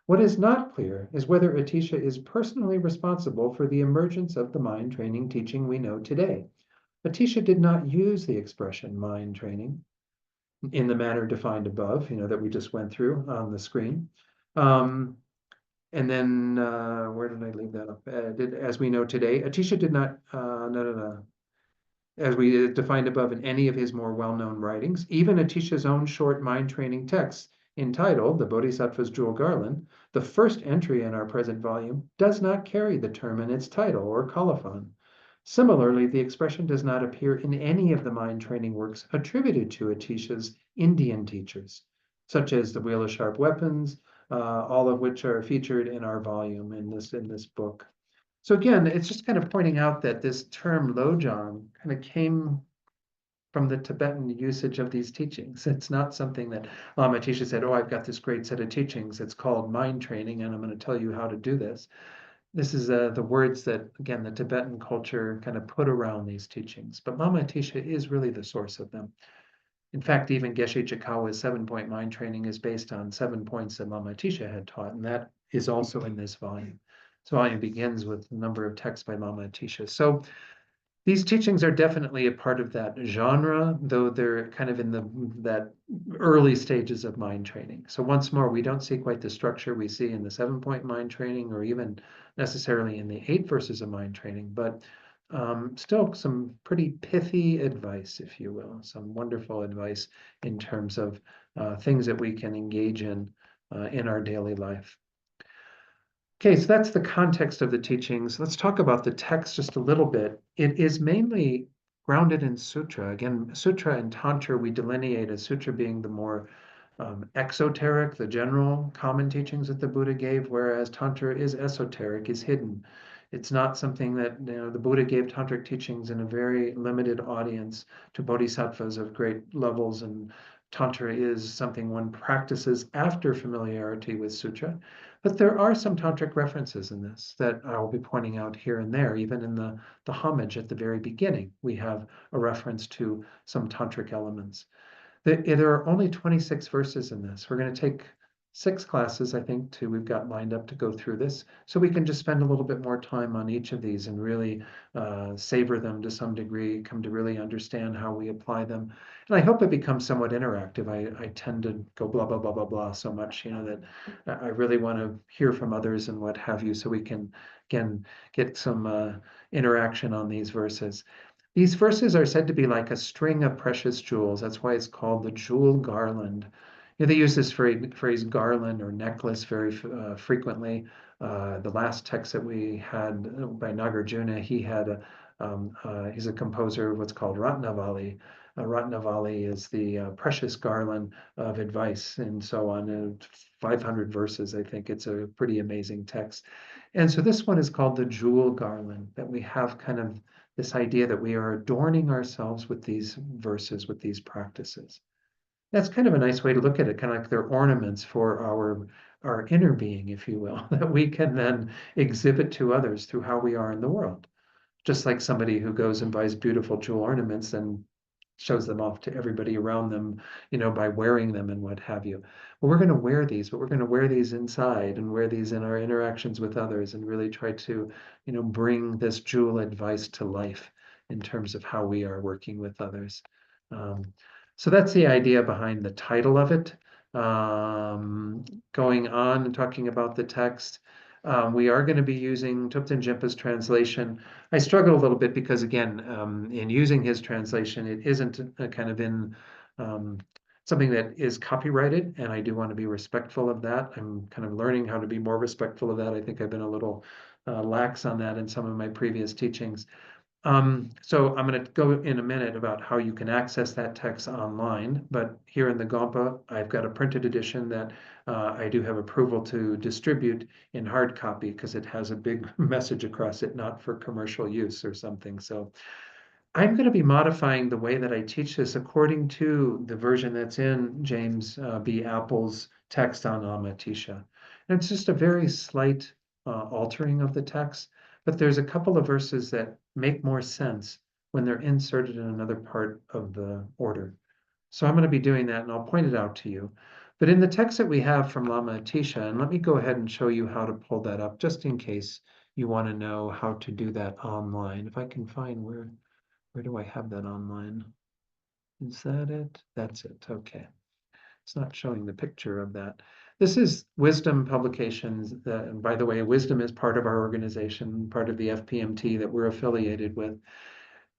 Speaker 1: What is not clear is whether Atisha is personally responsible for the emergence of the mind training teaching we know today. Atisha did not use the expression mind training in the manner defined above, that we just went through on the screen. And then, where did I leave that up? As we know today, Atisha did not, as we defined above in any of his more well-known writings, even Atisha's own short mind training text entitled The Bodhisattva's Jewel Garland, the first entry in our present volume, does not carry the term in its title or colophon. Similarly, the expression does not appear in any of the mind training works attributed to Atisha's Indian teachers, such as the Wheel of Sharp Weapons, all of which are featured in our volume in this book. So again, it's just kind of pointing out that this term lojong kind of came from the Tibetan usage of these teachings. It's not something that Lama Atisha said, oh, I've got this great set of teachings. It's called mind training, and I'm going to tell you how to do this. This is the words that, again, the Tibetan culture kind of put around these teachings. But Lama Atisha is really the source of them. In fact, even Geshe Chikawa's 7-point mind training is based on 7 points that Lama Atisha had taught, and that is also in this volume. This volume begins with a number of texts by Lama Atisha. So these teachings are definitely a part of that genre, though they're kind of in that early stages of mind training. So once more, we don't see quite the structure we see in the 7-point mind training or even necessarily in the 8 verses of mind training, but still some pretty pithy advice, if you will, some wonderful advice in terms of things that we can engage in our daily life. Okay, so that's the context of the teachings. Let's talk about the text just a little bit. It is mainly grounded in sutra. Again, sutra and tantra, we delineate as sutra being the more exoteric, the general common teachings that the Buddha gave, whereas tantra is esoteric, is hidden. It's not something that the Buddha gave tantric teachings in a very limited audience to bodhisattvas of great levels, and tantra is something one practices after familiarity with sutra. But there are some tantric references in this that I will be pointing out here and there. Even in the homage at the very beginning, we have a reference to some tantric elements. There are only 26 verses in this. We're going to take 6 classes, I think, we've got lined up to go through this, so we can just spend a little bit more time on each of these and really savor them to some degree, come to really understand how we apply them. And I hope it becomes somewhat interactive. I tend to go blah, blah, blah, blah, blah so much, that I really want to hear from others and what have you, so we can, again, get some interaction on these verses. These verses are said to be like a string of precious jewels. That's why it's called the jewel garland. They use this phrase garland or necklace very frequently. The last text that we had by Nagarjuna, he's a composer of what's called Ratnavali. Ratnavali is the precious garland of advice and so on. 500 verses, I think. It's a pretty amazing text. And so this one is called the jewel garland, that we have kind of this idea that we are adorning ourselves with these verses, with these practices. That's kind of a nice way to look at it, kind of like they're ornaments for our inner being, if you will, that we can then exhibit to others through how we are in the world. Just like somebody who goes and buys beautiful jewel ornaments and shows them off to everybody around them, by wearing them and what have you. Well, we're going to wear these, but we're going to wear these inside and wear these in our interactions with others and really try to, bring this jewel advice to life in terms of how we are working with others. So that's the idea behind the title of it. Going on and talking about the text, we are going to be using Thupten Jinpa's translation. I struggle a little bit because, again, in using his translation, it isn't kind of in something that is copyrighted, and I do want to be respectful of that. I'm kind of learning how to be more respectful of that. I think I've been a little lax on that in some of my previous teachings. So I'm going to go in a minute about how you can access that text online, but here in the Gompa, I've got a printed edition that I do have approval to distribute in hard copy because it has a big message across it, not for commercial use or something. So I'm going to be modifying the way that I teach this according to the version that's in James B. Apple's text on Lama Atisha. And it's just a very slight altering of the text, but there's a couple of verses that make more sense when they're inserted in another part of the order. So I'm going to be doing that, and I'll point it out to you. But in the text that we have from Lama Atisha, and let me go ahead and show you how to pull that up, just in case you want to know how to do that online. If I can find where do I have that online? Is that it? That's it. Okay. It's not showing the picture of that. This is Wisdom Publications. And by the way, Wisdom is part of our organization, part of the FPMT that we're affiliated with.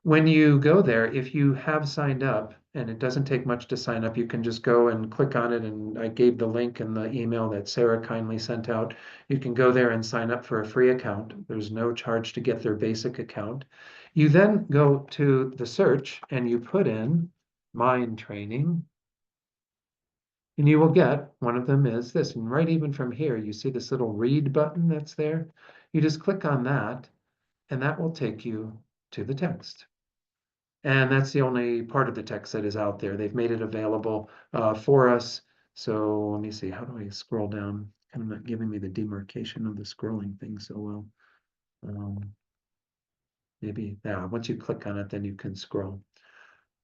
Speaker 1: When you go there, if you have signed up, and it doesn't take much to sign up, you can just go and click on it. And I gave the link in the email that Sarah kindly sent out. You can go there and sign up for a free account. There's no charge to get their basic account. You then go to the search and you put in mind training. And you will get, one of them is this, and right even from here, you see this little read button that's there. You just click on that, and that will take you to the text. And that's the only part of the text that is out there. They've made it available for us. So let me see, how do I scroll down? Kind of not giving me the demarcation of the scrolling thing so well. Maybe, yeah, once you click on it, then you can scroll.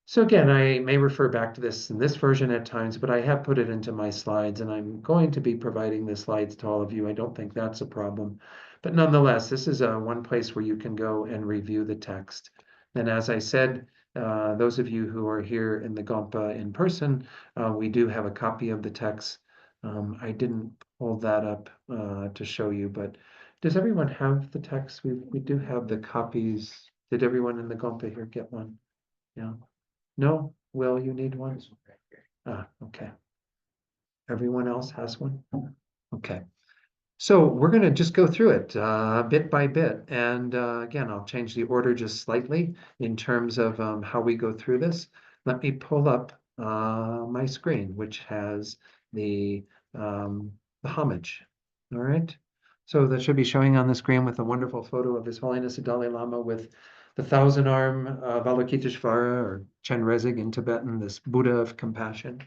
Speaker 1: So again, I may refer back to this in this version at times, but I have put it into my slides, and I'm going to be providing the slides to all of you. I don't think that's a problem. But nonetheless, this is one place where you can go and review the text. And as I said, those of you who are here in the Gompa in person, we do have a copy of the text. I didn't hold that up to show you, but does everyone have the text? We do have the copies. Did everyone in the Gompa here get one? Yeah. No? Will, you need one? Ah, okay. Everyone else has one? Okay. So we're going to just go through it bit by bit. And again, I'll change the order just slightly in terms of how we go through this. Let me pull up my screen, which has the homage. All right. So that should be showing on the screen with a wonderful photo of His Holiness the Dalai Lama with the thousand arm Avalokiteshvara or Chenrezig in Tibetan, this Buddha of compassion.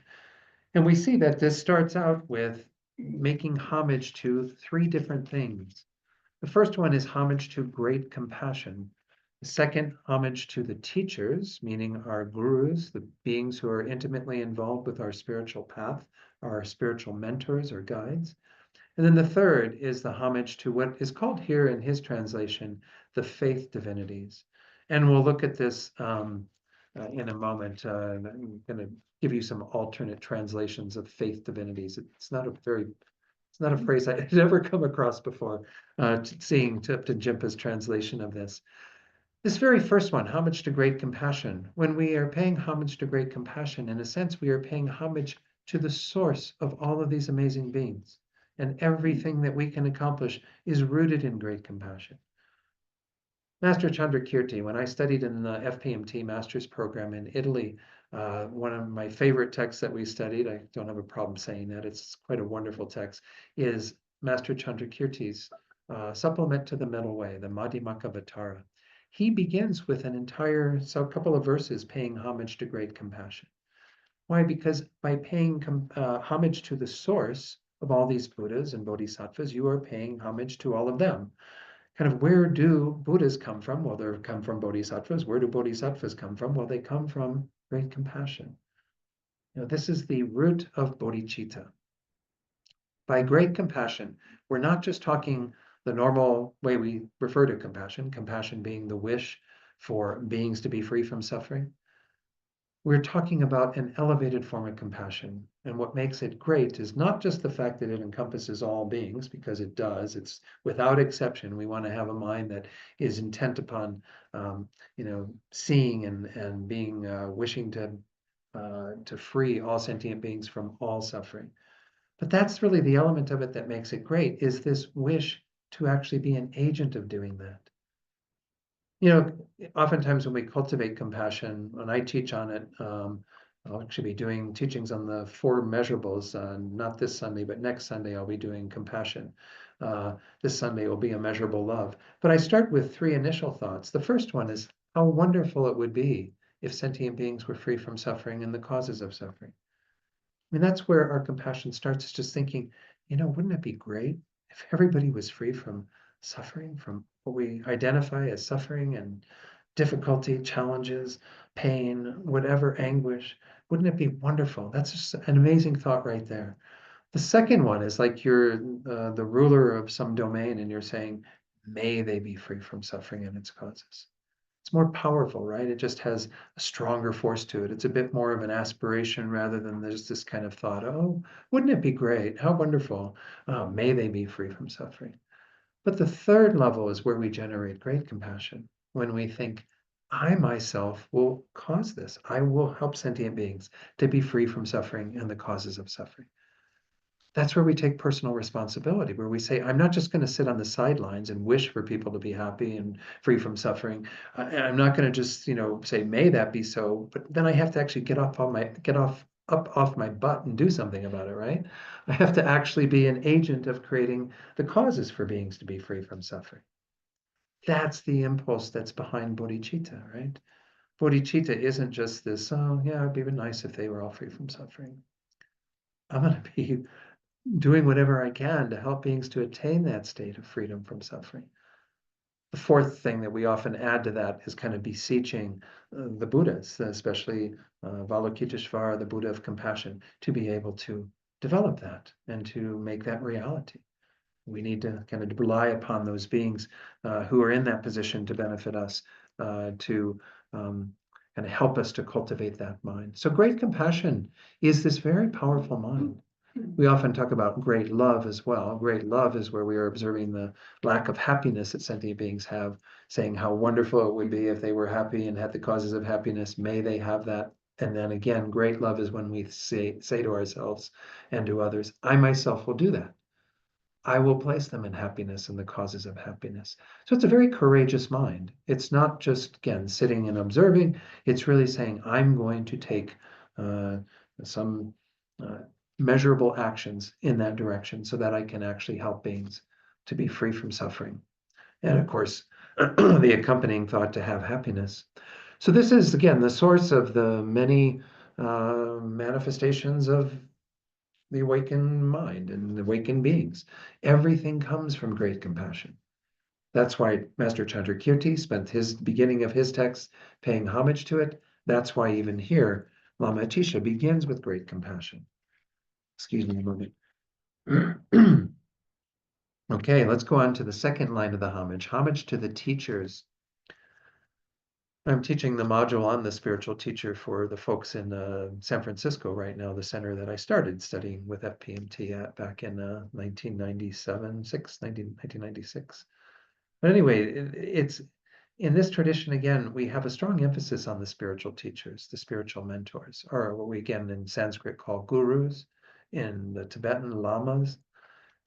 Speaker 1: And we see that this starts out with making homage to three different things. The first one is homage to great compassion. The second, homage to the teachers, meaning our gurus, the beings who are intimately involved with our spiritual path, our spiritual mentors or guides. And then the third is the homage to what is called here in his translation, the faith divinities. And we'll look at this in a moment. I'm going to give you some alternate translations of faith divinities. It's not a phrase I had ever come across before, seeing Thupten Jinpa's translation of this. This very first one, homage to great compassion. When we are paying homage to great compassion, in a sense, we are paying homage to the source of all of these amazing beings. And everything that we can accomplish is rooted in great compassion. Master Chandrakirti, when I studied in the FPMT master's program in Italy, one of my favorite texts that we studied, I don't have a problem saying that, it's quite a wonderful text, is Master Chandrakirti's supplement to the Middle Way, the Madhyamaka. He begins with an entire couple of verses paying homage to great compassion. Why? Because by paying homage to the source of all these Buddhas and Bodhisattvas, you are paying homage to all of them. Kind of where do Buddhas come from? Well, they come from Bodhisattvas. Where do Bodhisattvas come from? Well, they come from great compassion. You know, this is the root of bodhicitta. By great compassion, we're not just talking the normal way we refer to compassion, compassion being the wish for beings to be free from suffering. We're talking about an elevated form of compassion. And what makes it great is not just the fact that it encompasses all beings, because it does. It's without exception. We want to have a mind that is intent upon, seeing and being, wishing to free all sentient beings from all suffering. But that's really the element of it that makes it great, is this wish to actually be an agent of doing that. Oftentimes when we cultivate compassion, when I teach on it, I'll actually be doing teachings on the four measurables, not this Sunday, but next Sunday I'll be doing compassion. This Sunday will be a measurable love. But I start with three initial thoughts. The first one is how wonderful it would be if sentient beings were free from suffering and the causes of suffering. I mean, that's where our compassion starts, is just thinking, wouldn't it be great if everybody was free from suffering, from what we identify as suffering and difficulty, challenges, pain, whatever anguish? Wouldn't it be wonderful? That's just an amazing thought right there. The second one is like you're the ruler of some domain and you're saying, may they be free from suffering and its causes. It's more powerful, right? It just has a stronger force to it. It's a bit more of an aspiration rather than there's this kind of thought, oh, wouldn't it be great? How wonderful. May they be free from suffering. But the third level is where we generate great compassion, when we think, I myself will cause this. I will help sentient beings to be free from suffering and the causes of suffering. That's where we take personal responsibility, where we say, I'm not just going to sit on the sidelines and wish for people to be happy and free from suffering. I'm not going to just, say, may that be so, but then I have to actually get up off my butt and do something about it, right? I have to actually be an agent of creating the causes for beings to be free from suffering. That's the impulse that's behind bodhicitta, right? Bodhicitta isn't just this, oh yeah, it'd be nice if they were all free from suffering. I'm going to be doing whatever I can to help beings to attain that state of freedom from suffering. The fourth thing that we often add to that is kind of beseeching the Buddhas, especially Avalokiteshvara, the Buddha of compassion, to be able to develop that and to make that reality. We need to kind of rely upon those beings who are in that position to benefit us, to kind of help us to cultivate that mind. So great compassion is this very powerful mind. We often talk about great love as well. Great love is where we are observing the lack of happiness that sentient beings have, saying how wonderful it would be if they were happy and had the causes of happiness. May they have that. And then again, great love is when we say to ourselves and to others, I myself will do that. I will place them in happiness and the causes of happiness. So it's a very courageous mind. It's not just, again, sitting and observing. It's really saying, I'm going to take some measurable actions in that direction so that I can actually help beings to be free from suffering. And of course, the accompanying thought to have happiness. So this is, again, the source of the many manifestations of the awakened mind and the awakened beings. Everything comes from great compassion. That's why Master Chandrakirti spent his beginning of his text paying homage to it. That's why even here, Lama Atisha begins with great compassion. Excuse me a moment. Okay, let's go on to the second line of the homage. Homage to the teachers. I'm teaching the module on the spiritual teacher for the folks in San Francisco right now, the center that I started studying with FPMT at back in 1996. But anyway, it's in this tradition, again, we have a strong emphasis on the spiritual teachers, the spiritual mentors, or what we again in Sanskrit call gurus, in the Tibetan lamas.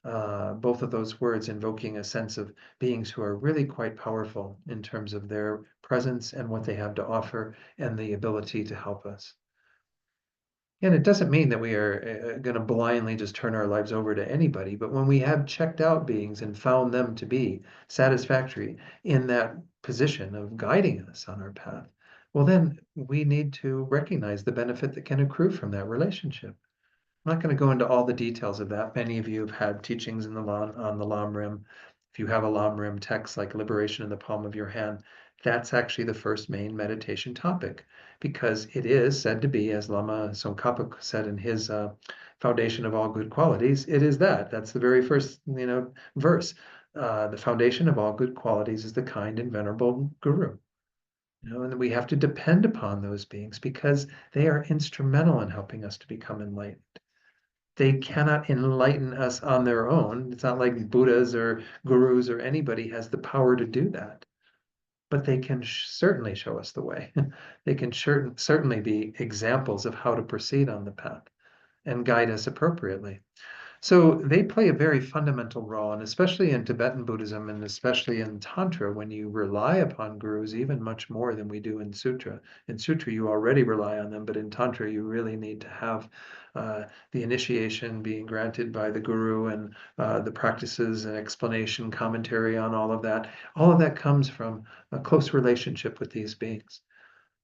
Speaker 1: Both of those words invoking a sense of beings who are really quite powerful in terms of their presence and what they have to offer and the ability to help us. And it doesn't mean that we are going to blindly just turn our lives over to anybody, but when we have checked out beings and found them to be satisfactory in that position of guiding us on our path, well, then we need to recognize the benefit that can accrue from that relationship. I'm not going to go into all the details of that. Many of you have had teachings on the Lam Rim. If you have a Lam Rim text like Liberation in the Palm of Your Hand, that's actually the first main meditation topic, because it is said to be, as Lama Tsongkhapa said in his Foundation of All Good Qualities, it is that. That's the very first verse. The foundation of all good qualities is the kind and venerable guru. And we have to depend upon those beings because they are instrumental in helping us to become enlightened. They cannot enlighten us on their own. It's not like Buddhas or gurus or anybody has the power to do that. But they can certainly show us the way. They can certainly be examples of how to proceed on the path and guide us appropriately. So they play a very fundamental role, and especially in Tibetan Buddhism and especially in Tantra, when you rely upon gurus even much more than we do in Sutra. In Sutra, you already rely on them, but in Tantra, you really need to have the initiation being granted by the guru and the practices and explanation, commentary on all of that. All of that comes from a close relationship with these beings.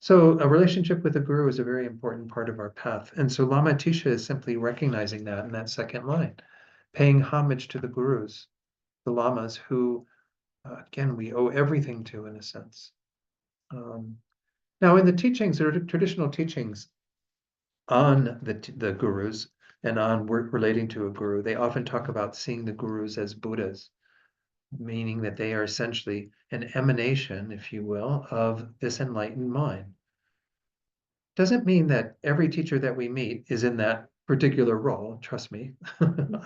Speaker 1: So a relationship with the guru is a very important part of our path. And so Lama Atisha is simply recognizing that in that second line, paying homage to the gurus, the lamas who, again, we owe everything to in a sense. Now in the teachings, there are traditional teachings on the gurus and on work relating to a guru. They often talk about seeing the gurus as Buddhas, meaning that they are essentially an emanation, if you will, of this enlightened mind. Doesn't mean that every teacher that we meet is in that particular role. Trust me,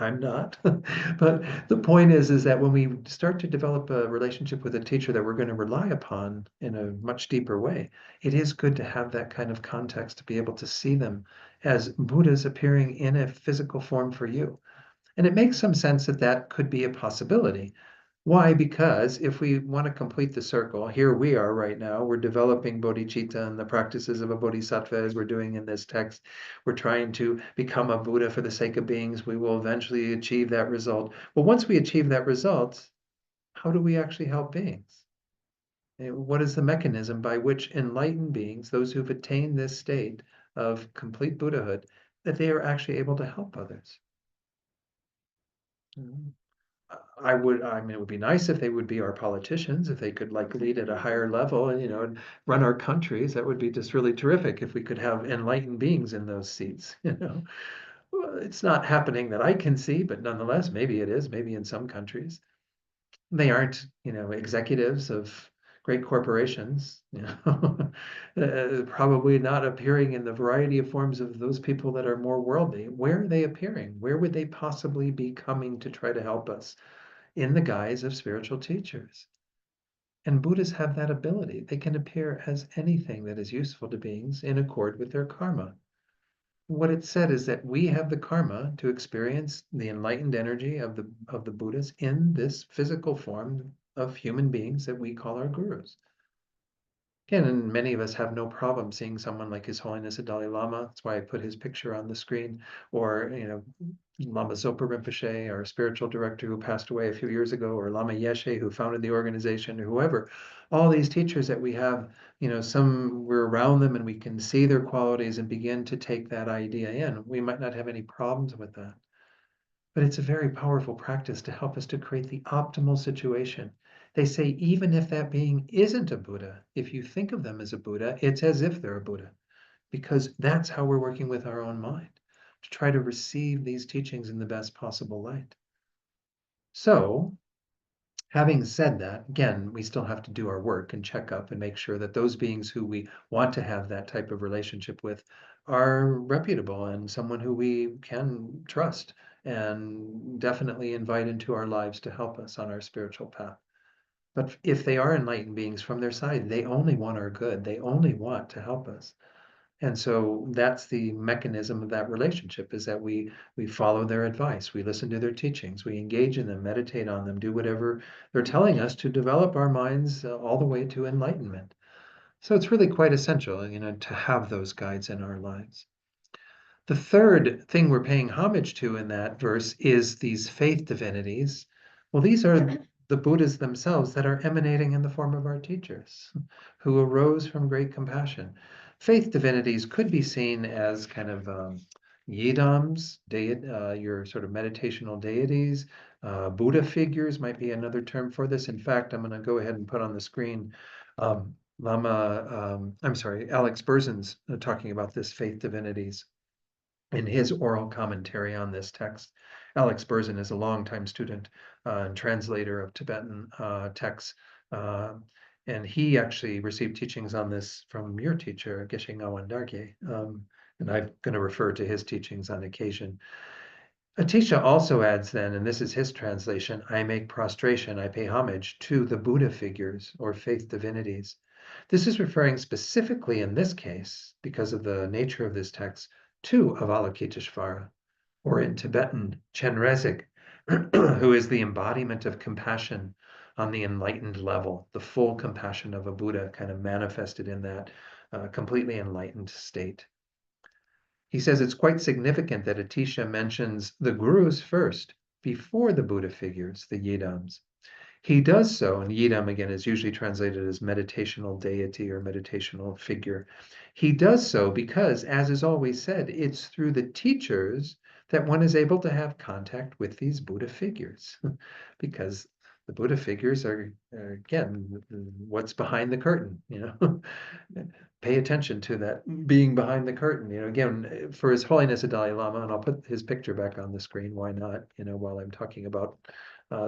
Speaker 1: I'm not. But the point is that when we start to develop a relationship with a teacher that we're going to rely upon in a much deeper way, it is good to have that kind of context to be able to see them as Buddhas appearing in a physical form for you. And it makes some sense that that could be a possibility. Why? Because if we want to complete the circle, here we are right now, we're developing bodhicitta and the practices of a bodhisattva as we're doing in this text. We're trying to become a Buddha for the sake of beings. We will eventually achieve that result. Well, once we achieve that result, how do we actually help beings? What is the mechanism by which enlightened beings, those who've attained this state of complete Buddhahood, that they are actually able to help others? I mean, it would be nice if they would be our politicians, if they could like lead at a higher level and, and run our countries. That would be just really terrific if we could have enlightened beings in those seats, Well, it's not happening that I can see, but nonetheless, maybe it is, maybe in some countries. They aren't, executives of great corporations, probably not appearing in the variety of forms of those people that are more worldly. Where are they appearing? Where would they possibly be coming to try to help us? In the guise of spiritual teachers. And Buddhists have that ability. They can appear as anything that is useful to beings in accord with their karma. What it said is that we have the karma to experience the enlightened energy of the Buddhas in this physical form of human beings that we call our gurus. Again, and many of us have no problem seeing someone like His Holiness the Dalai Lama. That's why I put his picture on the screen. Or, Lama Zopa Rinpoche, our spiritual director who passed away a few years ago, or Lama Yeshe, who founded the organization, or whoever. All these teachers that we have, some we're around them and we can see their qualities and begin to take that idea in. We might not have any problems with that. But it's a very powerful practice to help us to create the optimal situation. They say even if that being isn't a Buddha, if you think of them as a Buddha, it's as if they're a Buddha, because that's how we're working with our own mind, to try to receive these teachings in the best possible light. So, having said that, again, we still have to do our work and check up and make sure that those beings who we want to have that type of relationship with are reputable and someone who we can trust and definitely invite into our lives to help us on our spiritual path. But if they are enlightened beings from their side, they only want our good. They only want to help us. And so that's the mechanism of that relationship, is that we follow their advice, we listen to their teachings, we engage in them, meditate on them, do whatever they're telling us to develop our minds all the way to enlightenment. So it's really quite essential, to have those guides in our lives. The third thing we're paying homage to in that verse is these faith divinities. Well, these are the Buddhas themselves that are emanating in the form of our teachers, who arose from great compassion. Faith divinities could be seen as kind of yidams, your sort of meditational deities. Buddha figures might be another term for this. In fact, I'm going to go ahead and put on the screen Alex Berzin's talking about this faith divinities in his oral commentary on this text. Alex Berzin is a longtime student and translator of Tibetan texts, and he actually received teachings on this from your teacher, Geshe Ngawang Dargye, and I'm going to refer to his teachings on occasion. Atisha also adds then, and this is his translation, I make prostration, I pay homage to the Buddha figures or faith divinities. This is referring specifically in this case, because of the nature of this text, to Avalokiteshvara, or in Tibetan, Chenrezig, who is the embodiment of compassion on the enlightened level, the full compassion of a Buddha kind of manifested in that completely enlightened state. He says it's quite significant that Atisha mentions the gurus first, before the Buddha figures, the Yidams. He does so, and Yidam again is usually translated as meditational deity or meditational figure. He does so because, as is always said, it's through the teachers that one is able to have contact with these Buddha figures. Because the Buddha figures are, again, what's behind the curtain, Pay attention to that being behind the curtain. Again, for His Holiness the Dalai Lama, and I'll put his picture back on the screen, why not, while I'm talking about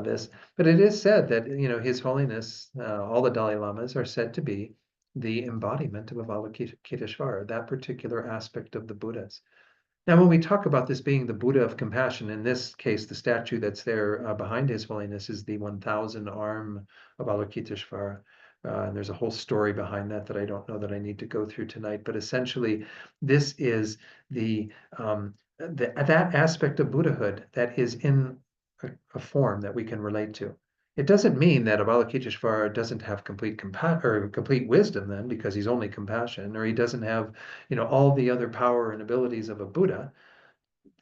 Speaker 1: this. But it is said that, His Holiness, all the Dalai Lamas are said to be the embodiment of Avalokiteshvara, that particular aspect of the Buddhas. Now, when we talk about this being the Buddha of compassion, in this case, the statue that's there behind His Holiness is the 1,000 arm of Avalokiteshvara. And there's a whole story behind that I don't know that I need to go through tonight. But essentially, this is that aspect of Buddhahood that is in a form that we can relate to. It doesn't mean that Avalokiteshvara doesn't have complete wisdom then, because he's only compassion, or he doesn't have, all the other power and abilities of a Buddha.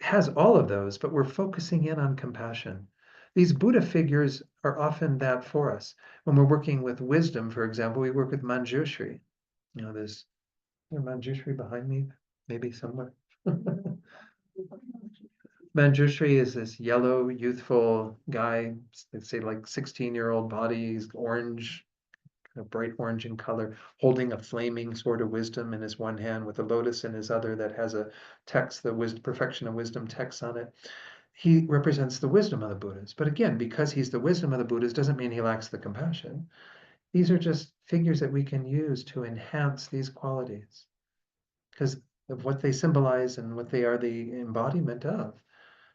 Speaker 1: Has all of those, but we're focusing in on compassion. These Buddha figures are often that for us. When we're working with wisdom, for example, we work with Manjushri. There's Manjushri behind me, maybe somewhere. Manjushri is this yellow, youthful guy, let's say like 16-year-old body, he's orange, kind of bright orange in color, holding a flaming sword of wisdom in his one hand with a lotus in his other that has a text, the perfection of wisdom text on it. He represents the wisdom of the Buddhas. But again, because he's the wisdom of the Buddhas doesn't mean he lacks the compassion. These are just figures that we can use to enhance these qualities because of what they symbolize and what they are the embodiment of.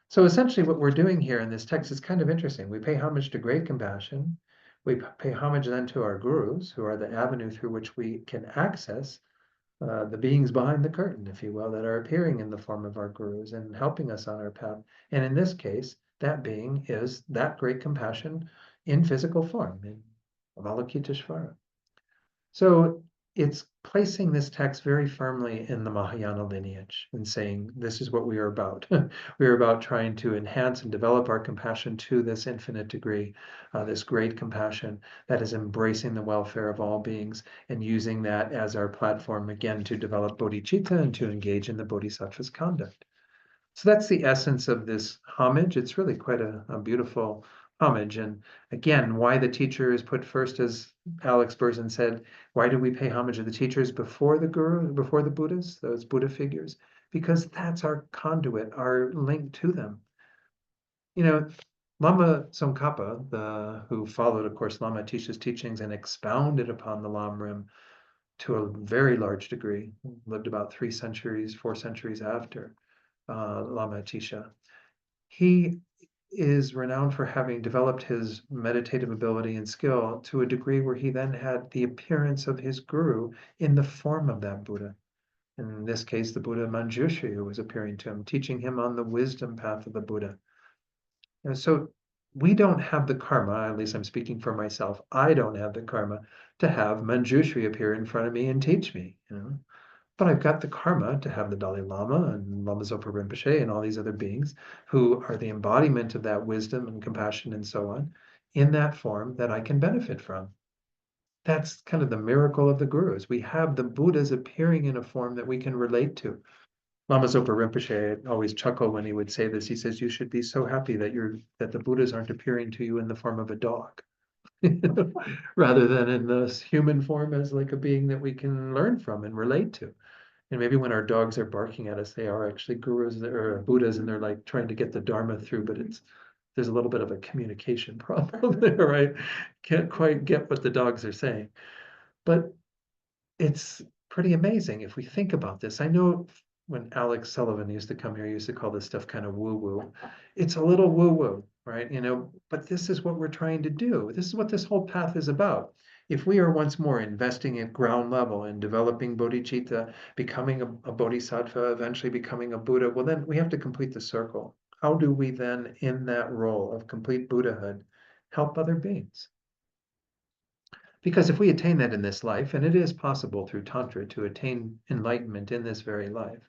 Speaker 1: So essentially what we're doing here in this text is kind of interesting. We pay homage to great compassion. We pay homage then to our gurus, who are the avenue through which we can access the beings behind the curtain, if you will, that are appearing in the form of our gurus and helping us on our path. And in this case, that being is that great compassion in physical form, in Avalokiteshvara. So it's placing this text very firmly in the Mahayana lineage and saying, this is what we are about. We are about trying to enhance and develop our compassion to this infinite degree, this great compassion that is embracing the welfare of all beings and using that as our platform, again, to develop bodhicitta and to engage in the Bodhisattva's conduct. So that's the essence of this homage. It's really quite a beautiful homage. And again, why the teacher is put first, as Alex Berzin said, why do we pay homage to the teachers before the guru, before the Buddhas, those Buddha figures? Because that's our conduit, our link to them. Lama Tsongkhapa, who followed, of course, Lama Atisha's teachings and expounded upon the Lamrim to a very large degree, lived about 4 centuries after Lama Atisha. He is renowned for having developed his meditative ability and skill to a degree where he then had the appearance of his guru in the form of that Buddha. In this case, the Buddha Manjushri, who was appearing to him, teaching him on the wisdom path of the Buddha. And so we don't have the karma, at least I'm speaking for myself, I don't have the karma to have Manjushri appear in front of me and teach me, But I've got the karma to have the Dalai Lama and Lama Zopa Rinpoche and all these other beings who are the embodiment of that wisdom and compassion and so on in that form that I can benefit from. That's kind of the miracle of the gurus. We have the Buddhas appearing in a form that we can relate to. Lama Zopa Rinpoche always chuckled when he would say this. He says, you should be so happy that the Buddhas aren't appearing to you in the form of a dog. Rather than in this human form as like a being that we can learn from and relate to. And maybe when our dogs are barking at us, they are actually gurus or Buddhas, and they're like trying to get the Dharma through, but there's a little bit of a communication problem there, right? Can't quite get what the dogs are saying. But it's pretty amazing if we think about this. I know when Alex Sullivan used to come here, he used to call this stuff kind of woo-woo. It's a little woo-woo, right? But this is what we're trying to do. This is what this whole path is about. If we are once more investing at ground level in developing bodhicitta, becoming a bodhisattva, eventually becoming a Buddha, well, then we have to complete the circle. How do we then, in that role of complete Buddhahood, help other beings? Because if we attain that in this life, and it is possible through Tantra to attain enlightenment in this very life,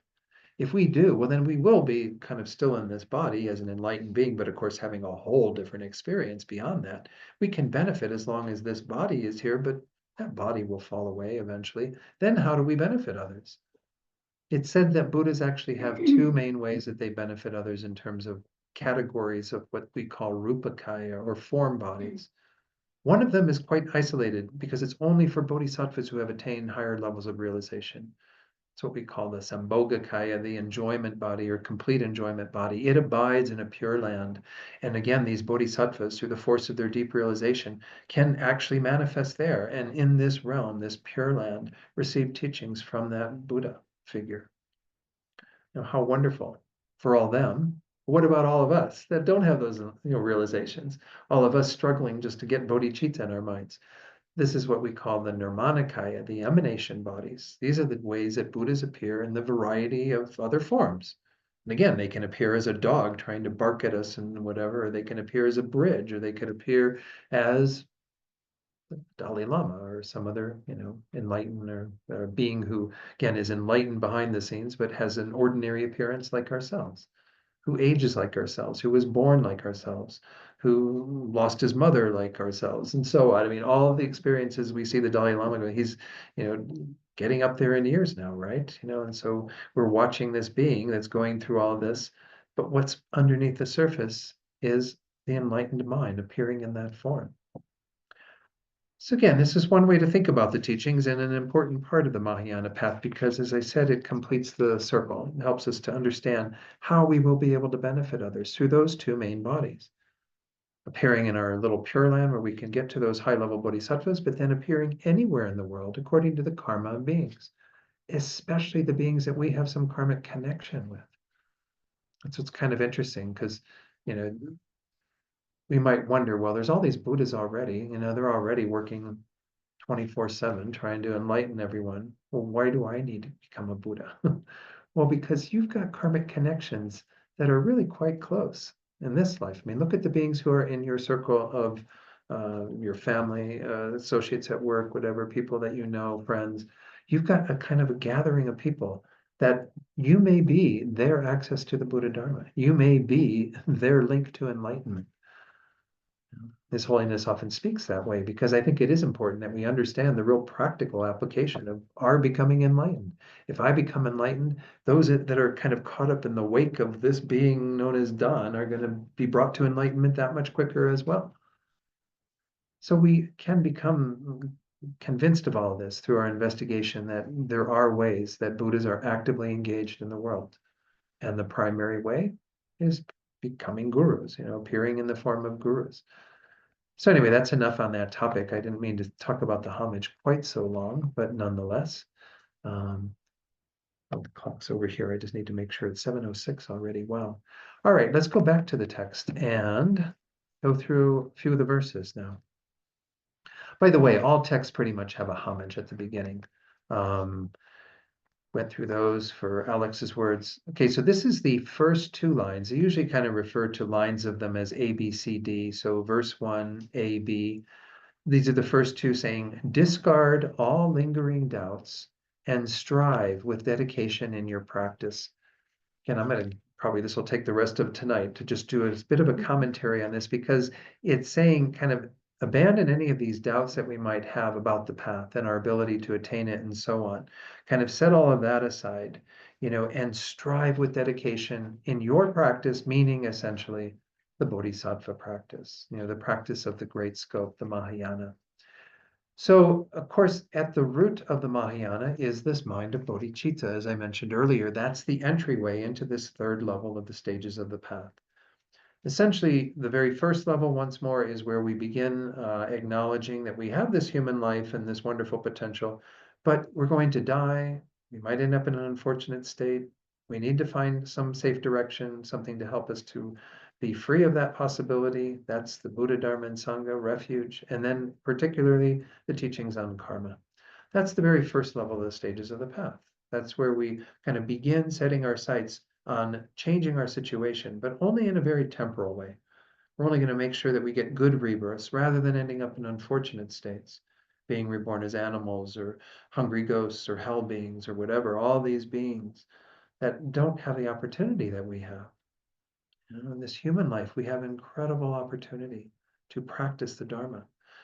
Speaker 1: if we do, well, then we will be kind of still in this body as an enlightened being, but of course, having a whole different experience beyond that. We can benefit as long as this body is here, but that body will fall away eventually. Then how do we benefit others? It's said that Buddhas actually have two main ways that they benefit others in terms of categories of what we call rupakaya or form bodies. One of them is quite isolated because it's only for bodhisattvas who have attained higher levels of realization. It's what we call the Sambhogakaya, the enjoyment body or complete enjoyment body. It abides in a pure land. And again, these bodhisattvas, through the force of their deep realization, can actually manifest there. And in this realm, this pure land, receive teachings from that Buddha figure. Now, how wonderful for all them. What about all of us that don't have those realizations? All of us struggling just to get bodhicitta in our minds. This is what we call the Nirmanakaya, the emanation bodies. These are the ways that Buddhas appear in the variety of other forms. And again, they can appear as a dog trying to bark at us and whatever, or they can appear as a bridge, or they could appear as the Dalai Lama or some other, enlightened or being who, again, is enlightened behind the scenes, but has an ordinary appearance like ourselves, who ages like ourselves, who was born like ourselves, who lost his mother like ourselves, and so on. I mean, all of the experiences we see the Dalai Lama going, he's, getting up there in years now, right? And so we're watching this being that's going through all of this, but what's underneath the surface is the enlightened mind appearing in that form. So again, this is one way to think about the teachings and an important part of the Mahayana path because, as I said, it completes the circle. It helps us to understand how we will be able to benefit others through those two main bodies. Appearing in our little Pure Land where we can get to those high-level bodhisattvas, but then appearing anywhere in the world according to the karma of beings, especially the beings that we have some karmic connection with. That's what's kind of interesting because, we might wonder, well, there's all these Buddhas already, they're already working 24/7 trying to enlighten everyone. Well, why do I need to become a Buddha? Well, because you've got karmic connections that are really quite close in this life. I mean, look at the beings who are in your circle of your family, associates at work, whatever, people that you know, friends. You've got a kind of a gathering of people that you may be their access to the Buddha Dharma. You may be their link to enlightenment. His Holiness often speaks that way because I think it is important that we understand the real practical application of our becoming enlightened. If I become enlightened, those that are kind of caught up in the wake of this being known as Don are going to be brought to enlightenment that much quicker as well. So we can become convinced of all of this through our investigation that there are ways that Buddhas are actively engaged in the world. And the primary way is becoming gurus, appearing in the form of gurus. So anyway, that's enough on that topic. I didn't mean to talk about the homage quite so long, but nonetheless, the clock's over here. I just need to make sure it's 7:06 already. Wow. All right, let's go back to the text and go through a few of the verses now. By the way, all texts pretty much have a homage at the beginning. Went through those for Alex's words. Okay, so this is the first two lines. I usually kind of refer to lines of them as A, B, C, D. So verse 1, A, B. These are the first two saying, discard all lingering doubts and strive with dedication in your practice. Again, I'm going to probably, this will take the rest of tonight to just do a bit of a commentary on this because it's saying kind of abandon any of these doubts that we might have about the path and our ability to attain it and so on. Kind of set all of that aside, and strive with dedication in your practice, meaning essentially the Bodhisattva practice, the practice of the great scope, the Mahayana. So, of course, at the root of the Mahayana is this mind of bodhicitta, as I mentioned earlier. That's the entryway into this third level of the stages of the path. Essentially, the very first level, once more, is where we begin acknowledging that we have this human life and this wonderful potential, but we're going to die. We might end up in an unfortunate state. We need to find some safe direction, something to help us to be free of that possibility. That's the Buddha, Dharma, and Sangha, refuge, and then particularly the teachings on karma. That's the very first level of the stages of the path. That's where we kind of begin setting our sights on changing our situation, but only in a very temporal way. We're only going to make sure that we get good rebirths rather than ending up in unfortunate states, being reborn as animals or hungry ghosts or hell beings or whatever, all these beings that don't have the opportunity that we have. In this human life, we have incredible opportunity to practice the Dharma.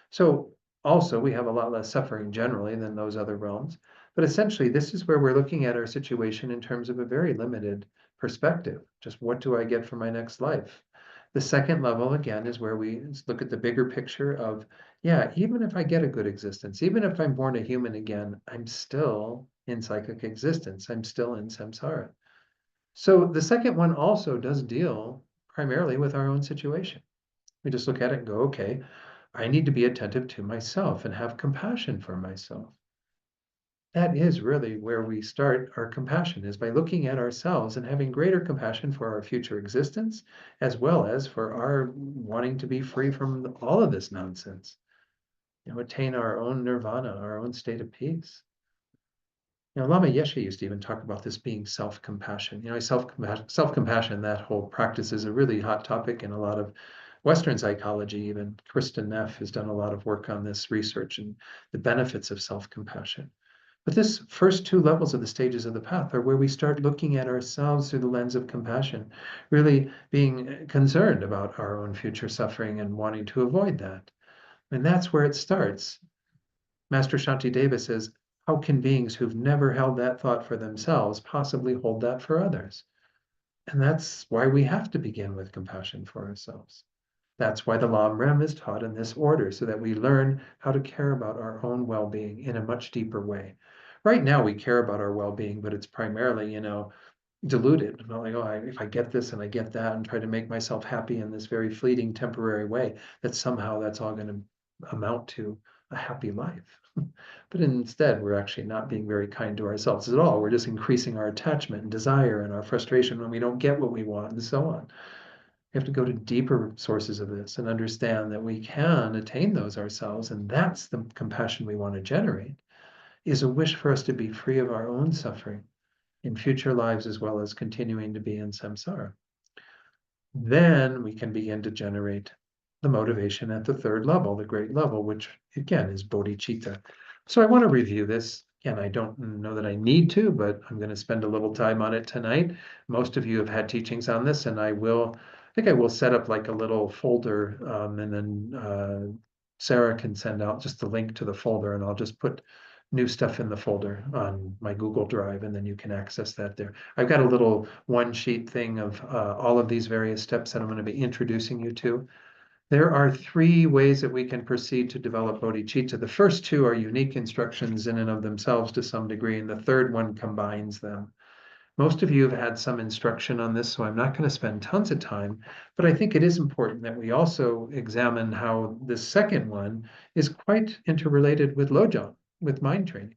Speaker 1: So also, we have a lot less suffering generally than those other realms. But essentially, this is where we're looking at our situation in terms of a very limited perspective. Just what do I get for my next life? The second level, again, is where we look at the bigger picture of, yeah, even if I get a good existence, even if I'm born a human again, I'm still in cyclic existence. I'm still in samsara. So the second one also does deal primarily with our own situation. We just look at it and go, okay, I need to be attentive to myself and have compassion for myself. That is really where we start our compassion, is by looking at ourselves and having greater compassion for our future existence, as well as for our wanting to be free from all of this nonsense, attain our own nirvana, our own state of peace. Lama Yeshe used to even talk about this being self-compassion. Self-compassion, that whole practice is a really hot topic in a lot of Western psychology. Even Kristen Neff has done a lot of work on this research and the benefits of self-compassion. But this first two levels of the stages of the path are where we start looking at ourselves through the lens of compassion, really being concerned about our own future suffering and wanting to avoid that. And that's where it starts. Master Shantideva says, how can beings who've never held that thought for themselves possibly hold that for others? And that's why we have to begin with compassion for ourselves. That's why the Lam Rem is taught in this order, so that we learn how to care about our own well-being in a much deeper way. Right now, we care about our well-being, but it's primarily, diluted. Not like, oh, if I get this and I get that, and try to make myself happy in this very fleeting, temporary way, that somehow that's all going to amount to a happy life. But instead, we're actually not being very kind to ourselves at all. We're just increasing our attachment and desire and our frustration when we don't get what we want, and so on. We have to go to deeper sources of this and understand that we can attain those ourselves, and that's the compassion we want to generate, is a wish for us to be free of our own suffering in future lives, as well as continuing to be in samsara. Then we can begin to generate the motivation at the third level, the great level, which again is bodhicitta. So I want to review this. Again, I don't know that I need to, but I'm going to spend a little time on it tonight. Most of you have had teachings on this, and I think I will set up like a little folder, and then Sarah can send out just the link to the folder, and I'll just put new stuff in the folder on my Google Drive, and then you can access that there. I've got a little one sheet thing of all of these various steps that I'm going to be introducing you to. There are three ways that we can proceed to develop bodhicitta. The first two are unique instructions in and of themselves to some degree, and the third one combines them. Most of you have had some instruction on this, so I'm not going to spend tons of time, but I think it is important that we also examine how the second one is quite interrelated with lojong, with mind training.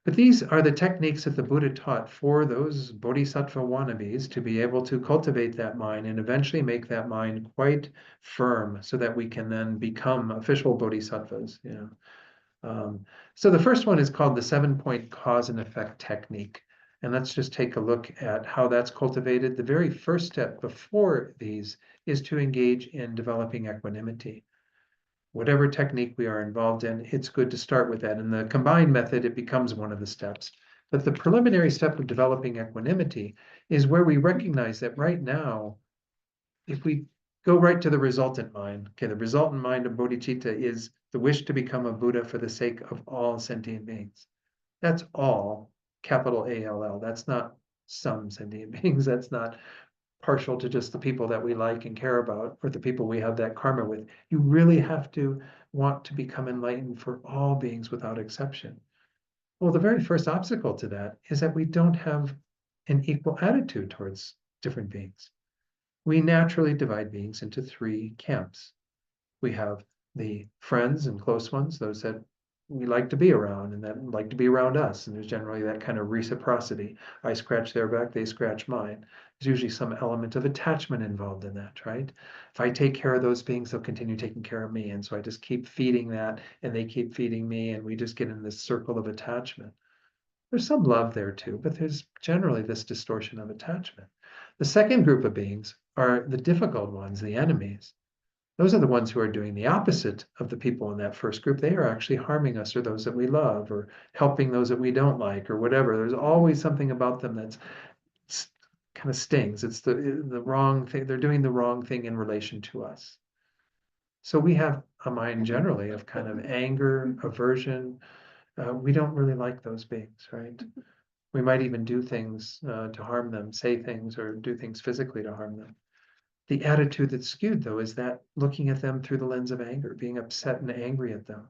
Speaker 1: But these are the techniques that the Buddha taught for those bodhisattva wannabes to be able to cultivate that mind and eventually make that mind quite firm so that we can then become official bodhisattvas. So the first one is called the 7-point cause and effect technique. And let's just take a look at how that's cultivated. The very first step before these is to engage in developing equanimity. Whatever technique we are involved in, it's good to start with that. In the combined method, it becomes one of the steps. But the preliminary step of developing equanimity is where we recognize that right now, if we go right to the resultant mind, okay, the resultant mind of bodhicitta is the wish to become a Buddha for the sake of all sentient beings. That's all, capital ALL. That's not some sentient beings. That's not partial to just the people that we like and care about, or the people we have that karma with. You really have to want to become enlightened for all beings without exception. Well, the very first obstacle to that is that we don't have an equal attitude towards different beings. We naturally divide beings into three camps. We have the friends and close ones, those that we like to be around and that like to be around us. And there's generally that kind of reciprocity. I scratch their back, they scratch mine. There's usually some element of attachment involved in that, right? If I take care of those beings, they'll continue taking care of me. And so I just keep feeding that and they keep feeding me, and we just get in this circle of attachment. There's some love there too, but there's generally this distortion of attachment. The second group of beings are the difficult ones, the enemies. Those are the ones who are doing the opposite of the people in that first group. They are actually harming us or those that we love or helping those that we don't like or whatever. There's always something about them that's kind of stings. It's the wrong thing. They're doing the wrong thing in relation to us. So we have a mind generally of kind of anger, aversion. We don't really like those beings, right? We might even do things to harm them, say things or do things physically to harm them. The attitude that's skewed, though, is that looking at them through the lens of anger, being upset and angry at them.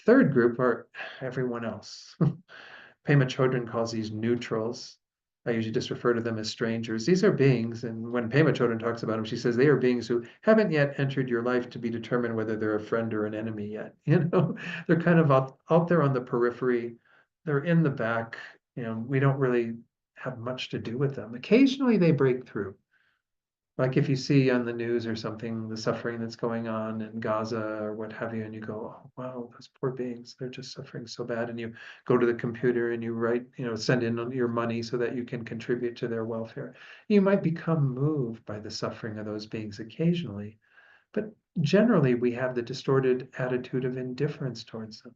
Speaker 1: Third group are everyone else. Pema Chodron calls these neutrals. I usually just refer to them as strangers. These are beings, and when Pema Chodron talks about them, she says they are beings who haven't yet entered your life to be determined whether they're a friend or an enemy yet. They're kind of out there on the periphery. They're in the back. We don't really have much to do with them. Occasionally they break through. Like if you see on the news or something, the suffering that's going on in Gaza or what have you, and you go, oh, wow, those poor beings, they're just suffering so bad. And you go to the computer and you write, send in your money so that you can contribute to their welfare. You might become moved by the suffering of those beings occasionally, but generally we have the distorted attitude of indifference towards them.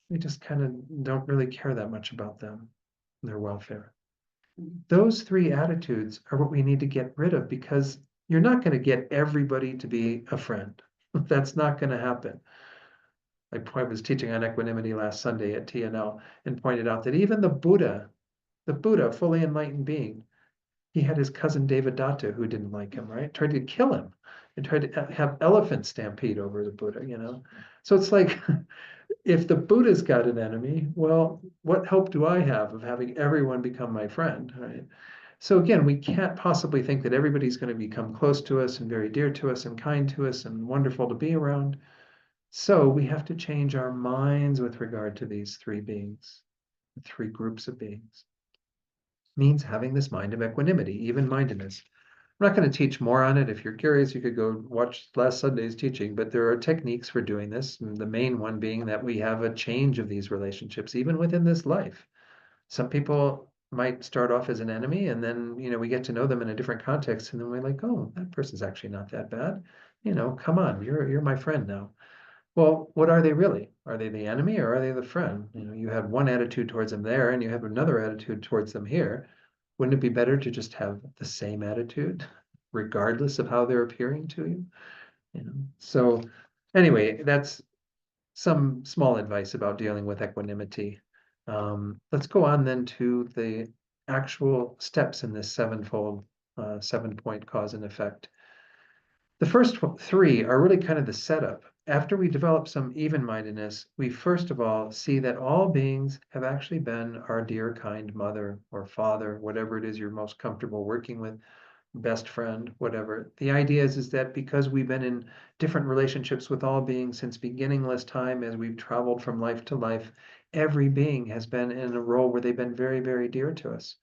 Speaker 1: We just kind of don't really care that much about them, their welfare. Those three attitudes are what we need to get rid of, because you're not going to get everybody to be a friend. That's not going to happen. I was teaching on equanimity last Sunday at TNL and pointed out that even the Buddha, fully enlightened being, he had his cousin Devadatta who didn't like him, right? Tried to kill him and tried to have elephants stampede over the Buddha, So it's like, if the Buddha's got an enemy, well, what hope do I have of having everyone become my friend, right? So again, we can't possibly think that everybody's going to become close to us and very dear to us and kind to us and wonderful to be around. So we have to change our minds with regard to these three beings, three groups of beings. Means having this mind of equanimity, even-mindedness. I'm not going to teach more on it. If you're curious, you could go watch last Sunday's teaching, but there are techniques for doing this. The main one being that we have a change of these relationships, even within this life. Some people might start off as an enemy, and then, we get to know them in a different context, and then we're like, oh, that person's actually not that bad. Come on, you're my friend now. Well, what are they really? Are they the enemy or are they the friend? You have one attitude towards them there, and you have another attitude towards them here. Wouldn't it be better to just have the same attitude, regardless of how they're appearing to you? So anyway, that's some small advice about dealing with equanimity. Let's go on then to the actual steps in this seven-fold, 7-point cause and effect. The first three are really kind of the setup. After we develop some even-mindedness, we first of all see that all beings have actually been our dear, kind mother or father, whatever it is you're most comfortable working with, best friend, whatever. The idea is that because we've been in different relationships with all beings since beginningless time, as we've traveled from life to life, every being has been in a role where they've been very, very dear to us.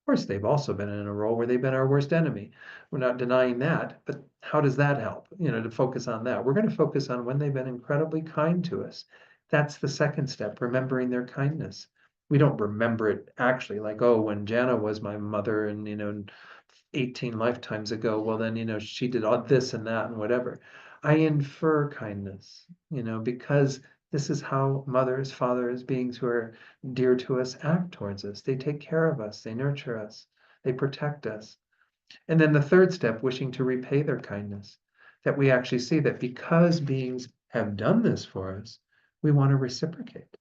Speaker 1: Of course, they've also been in a role where they've been our worst enemy. We're not denying that, but how does that help? To focus on that. We're going to focus on when they've been incredibly kind to us. That's the second step, remembering their kindness. We don't remember it actually, like, oh, when Jana was my mother and, 18 lifetimes ago, well, then, she did all this and that and whatever. I infer kindness, because this is how mothers, fathers, beings who are dear to us act towards us. They take care of us, they nurture us, they protect us. And then the third step, wishing to repay their kindness, that we actually see that because beings have done this for us, we want to reciprocate.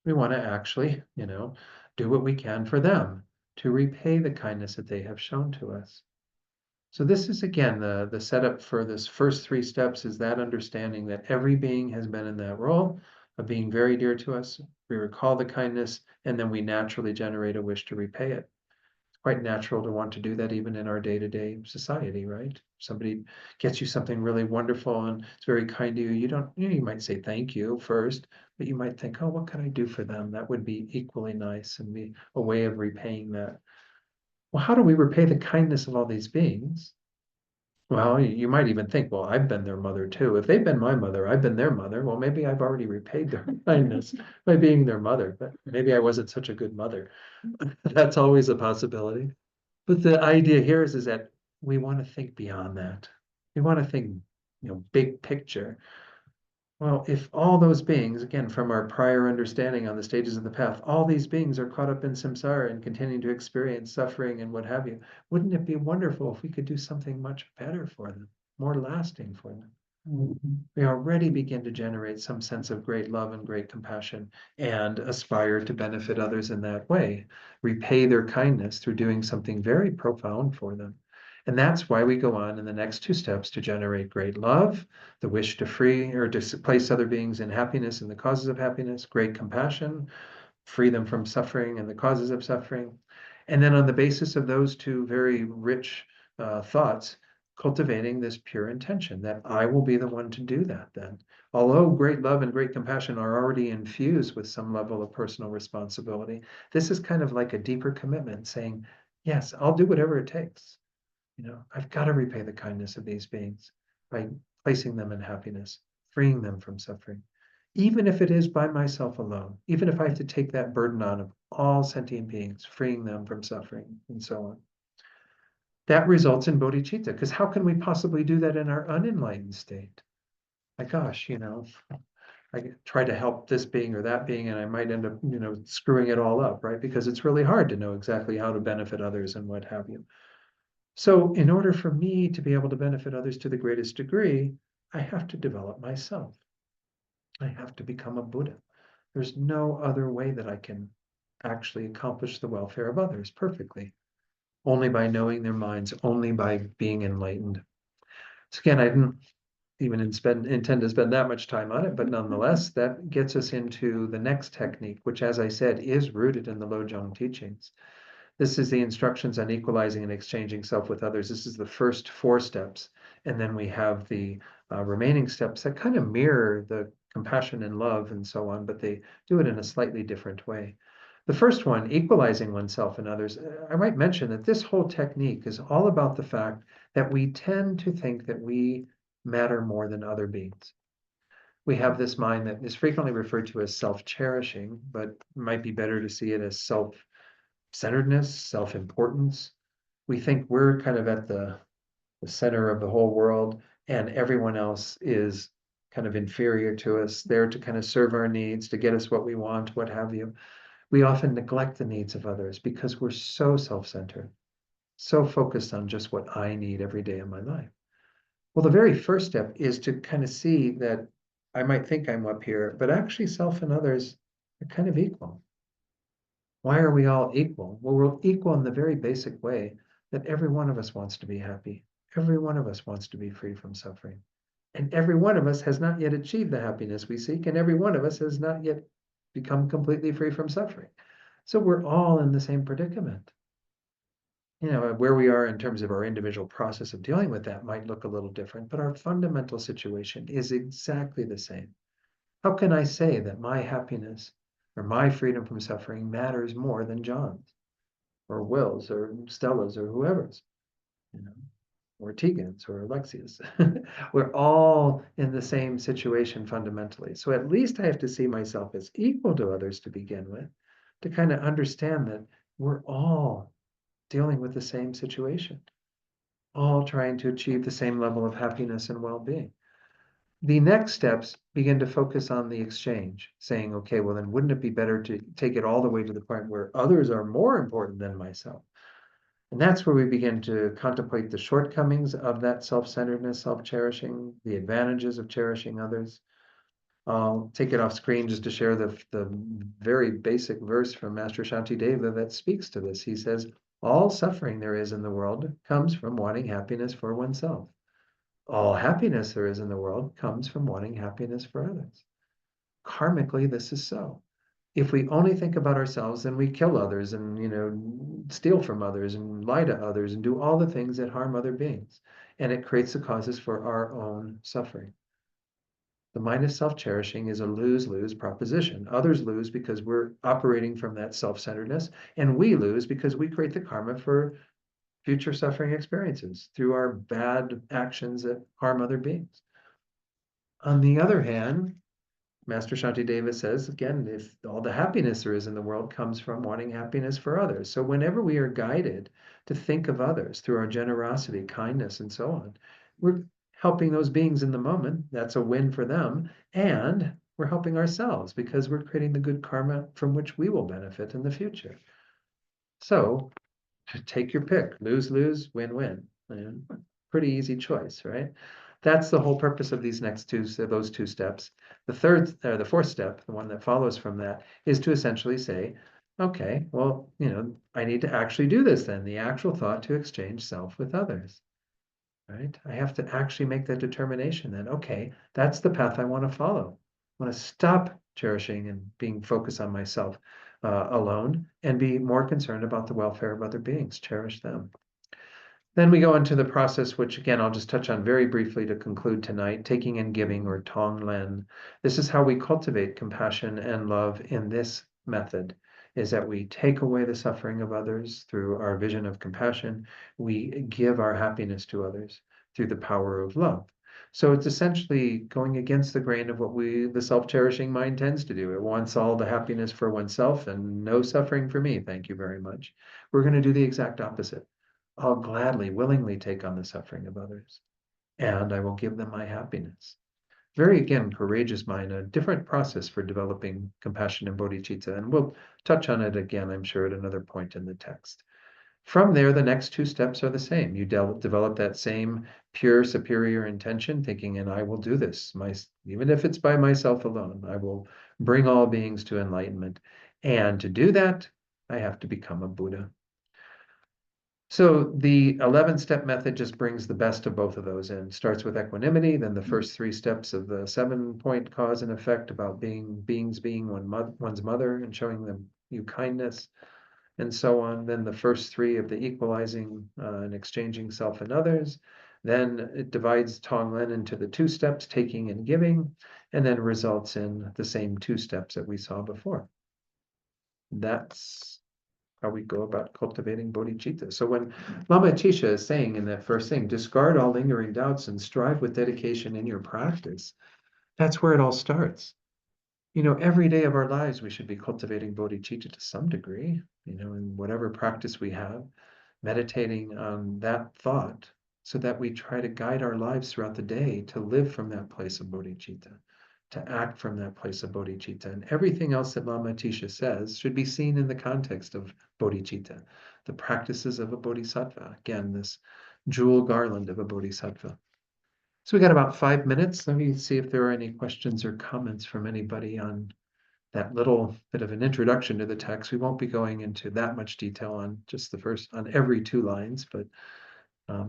Speaker 1: We want to actually, do what we can for them to repay the kindness that they have shown to us. So this is, again, the setup for this first three steps, is that understanding that every being has been in that role of being very dear to us. We recall the kindness, and then we naturally generate a wish to repay it. It's quite natural to want to do that even in our day-to-day society, right? Somebody gets you something really wonderful and it's very kind to you. You might say thank you first, but you might think, oh, what can I do for them? That would be equally nice and be a way of repaying that. Well, how do we repay the kindness of all these beings? Well, you might even think, well, I've been their mother too. If they've been my mother, I've been their mother. Well, maybe I've already repaid their kindness by being their mother, but maybe I wasn't such a good mother. That's always a possibility. But the idea here is that we want to think beyond that. We want to think, big picture. Well, if all those beings, again, from our prior understanding on the stages of the path, all these beings are caught up in samsara and continuing to experience suffering and what have you, wouldn't it be wonderful if we could do something much better for them, more lasting for them? We already begin to generate some sense of great love and great compassion and aspire to benefit others in that way, repay their kindness through doing something very profound for them. And that's why we go on in the next two steps to generate great love, the wish to free or to place other beings in happiness and the causes of happiness, great compassion, free them from suffering and the causes of suffering. And then on the basis of those two very rich thoughts, cultivating this pure intention that I will be the one to do that then. Although great love and great compassion are already infused with some level of personal responsibility, this is kind of like a deeper commitment saying, yes, I'll do whatever it takes. I've got to repay the kindness of these beings by placing them in happiness, freeing them from suffering, even if it is by myself alone, even if I have to take that burden on of all sentient beings, freeing them from suffering and so on. That results in bodhicitta, because how can we possibly do that in our unenlightened state? My gosh, I try to help this being or that being, and I might end up, screwing it all up, right? Because it's really hard to know exactly how to benefit others and what have you. So in order for me to be able to benefit others to the greatest degree, I have to develop myself. I have to become a Buddha. There's no other way that I can actually accomplish the welfare of others perfectly. Only by knowing their minds, only by being enlightened. So again, I didn't even intend to spend that much time on it, but nonetheless, that gets us into the next technique, which, as I said, is rooted in the Lojong teachings. This is the instructions on equalizing and exchanging self with others. This is the first 4 steps. And then we have the remaining steps that kind of mirror the compassion and love and so on, but they do it in a slightly different way. The first one, equalizing oneself and others, I might mention that this whole technique is all about the fact that we tend to think that we matter more than other beings. We have this mind that is frequently referred to as self-cherishing, but might be better to see it as self-centeredness, self-importance. We think we're kind of at the center of the whole world, and everyone else is kind of inferior to us, there to kind of serve our needs, to get us what we want, what have you. We often neglect the needs of others because we're so self-centered, so focused on just what I need every day of my life. Well, the very first step is to kind of see that I might think I'm up here, but actually self and others are kind of equal. Why are we all equal? Well, we're equal in the very basic way that every one of us wants to be happy. Every one of us wants to be free from suffering. And every one of us has not yet achieved the happiness we seek, and every one of us has not yet become completely free from suffering. So we're all in the same predicament. Where we are in terms of our individual process of dealing with that might look a little different, but our fundamental situation is exactly the same. How can I say that my happiness or my freedom from suffering matters more than John's or Will's or Stella's or whoever's, or Tegan's or Alexia's? We're all in the same situation fundamentally. So at least I have to see myself as equal to others to begin with, to kind of understand that we're all dealing with the same situation, all trying to achieve the same level of happiness and well-being. The next steps begin to focus on the exchange, saying, okay, well, then wouldn't it be better to take it all the way to the point where others are more important than myself? And that's where we begin to contemplate the shortcomings of that self-centeredness, self-cherishing, the advantages of cherishing others. I'll take it off screen just to share the very basic verse from Master Shantideva that speaks to this. He says, all suffering there is in the world comes from wanting happiness for oneself. All happiness there is in the world comes from wanting happiness for others. Karmically, this is so. If we only think about ourselves, then we kill others and, steal from others and lie to others and do all the things that harm other beings. And it creates the causes for our own suffering. The mind of self-cherishing is a lose-lose proposition. Others lose because we're operating from that self-centeredness, and we lose because we create the karma for future suffering experiences through our bad actions that harm other beings. On the other hand, Master Shantideva says, again, if all the happiness there is in the world comes from wanting happiness for others. So whenever we are guided to think of others through our generosity, kindness, and so on, we're helping those beings in the moment. That's a win for them. And we're helping ourselves because we're creating the good karma from which we will benefit in the future. So take your pick, lose, win-win. Pretty easy choice, right? That's the whole purpose of these next those two steps. The fourth step, the one that follows from that, is to essentially say, okay, well, I need to actually do this then, the actual thought to exchange self with others, right? I have to actually make that determination then, okay, that's the path I want to follow. I want to stop cherishing and being focused on myself alone and be more concerned about the welfare of other beings, cherish them. Then we go into the process, which again, I'll just touch on very briefly to conclude tonight, taking and giving, or Tonglen. This is how we cultivate compassion and love in this method, is that we take away the suffering of others through our vision of compassion. We give our happiness to others through the power of love. So it's essentially going against the grain of what the self-cherishing mind tends to do. It wants all the happiness for oneself and no suffering for me. Thank you very much. We're going to do the exact opposite. I'll gladly, willingly take on the suffering of others, and I will give them my happiness. Very, again, courageous mind, a different process for developing compassion and bodhicitta, and we'll touch on it again, I'm sure, at another point in the text. From there, the next two steps are the same. You develop that same pure, superior intention, thinking, and I will do this, even if it's by myself alone. I will bring all beings to enlightenment. And to do that, I have to become a Buddha. So the 11-step method just brings the best of both of those in. Starts with equanimity, then the first 3 steps of the 7-point cause and effect about beings being one's mother and showing them you kindness, and so on. Then the first 3 of the equalizing and exchanging self and others. Then it divides Tonglen into the 2 steps, taking and giving, and then results in the same 2 steps that we saw before. That's how we go about cultivating bodhicitta. So when Lama Atisha is saying in that first thing, discard all lingering doubts and strive with dedication in your practice, that's where it all starts. Every day of our lives, we should be cultivating bodhicitta to some degree, in whatever practice we have, meditating on that thought so that we try to guide our lives throughout the day to live from that place of bodhicitta, to act from that place of bodhicitta. And everything else that Lama Atisha says should be seen in the context of bodhicitta, the practices of a bodhisattva. Again, this jewel garland of a bodhisattva. So we got about 5 minutes. Let me see if there are any questions or comments from anybody on that little bit of an introduction to the text. We won't be going into that much detail on just on every 2 lines, but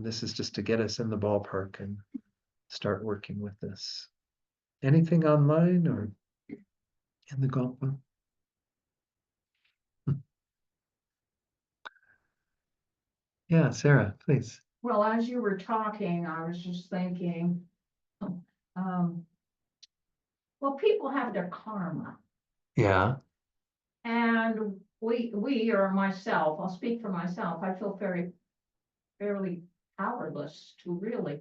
Speaker 1: this is just to get us in the ballpark and start working with this. Anything online or in the Gulpa? Yeah, Sarah, please.
Speaker 2: Well, as you were talking, I was just thinking, well, people have their karma,
Speaker 1: Yeah.
Speaker 2: and we or myself, I'll speak for myself, I feel fairly powerless to really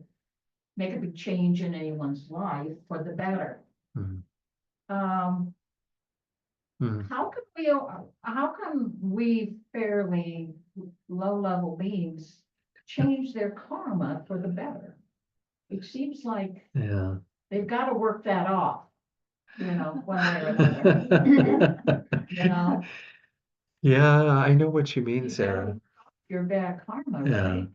Speaker 2: make a big change in anyone's life for the better.
Speaker 1: Mhm.
Speaker 2: How can we fairly low-level beings change their karma for the better? It seems like
Speaker 1: Yeah.
Speaker 2: they've got to work that off, one way or another.
Speaker 1: Yeah, I know what you mean,
Speaker 2: You
Speaker 1: Sarah.
Speaker 2: gotta your bad karma,
Speaker 1: Yeah.
Speaker 2: right?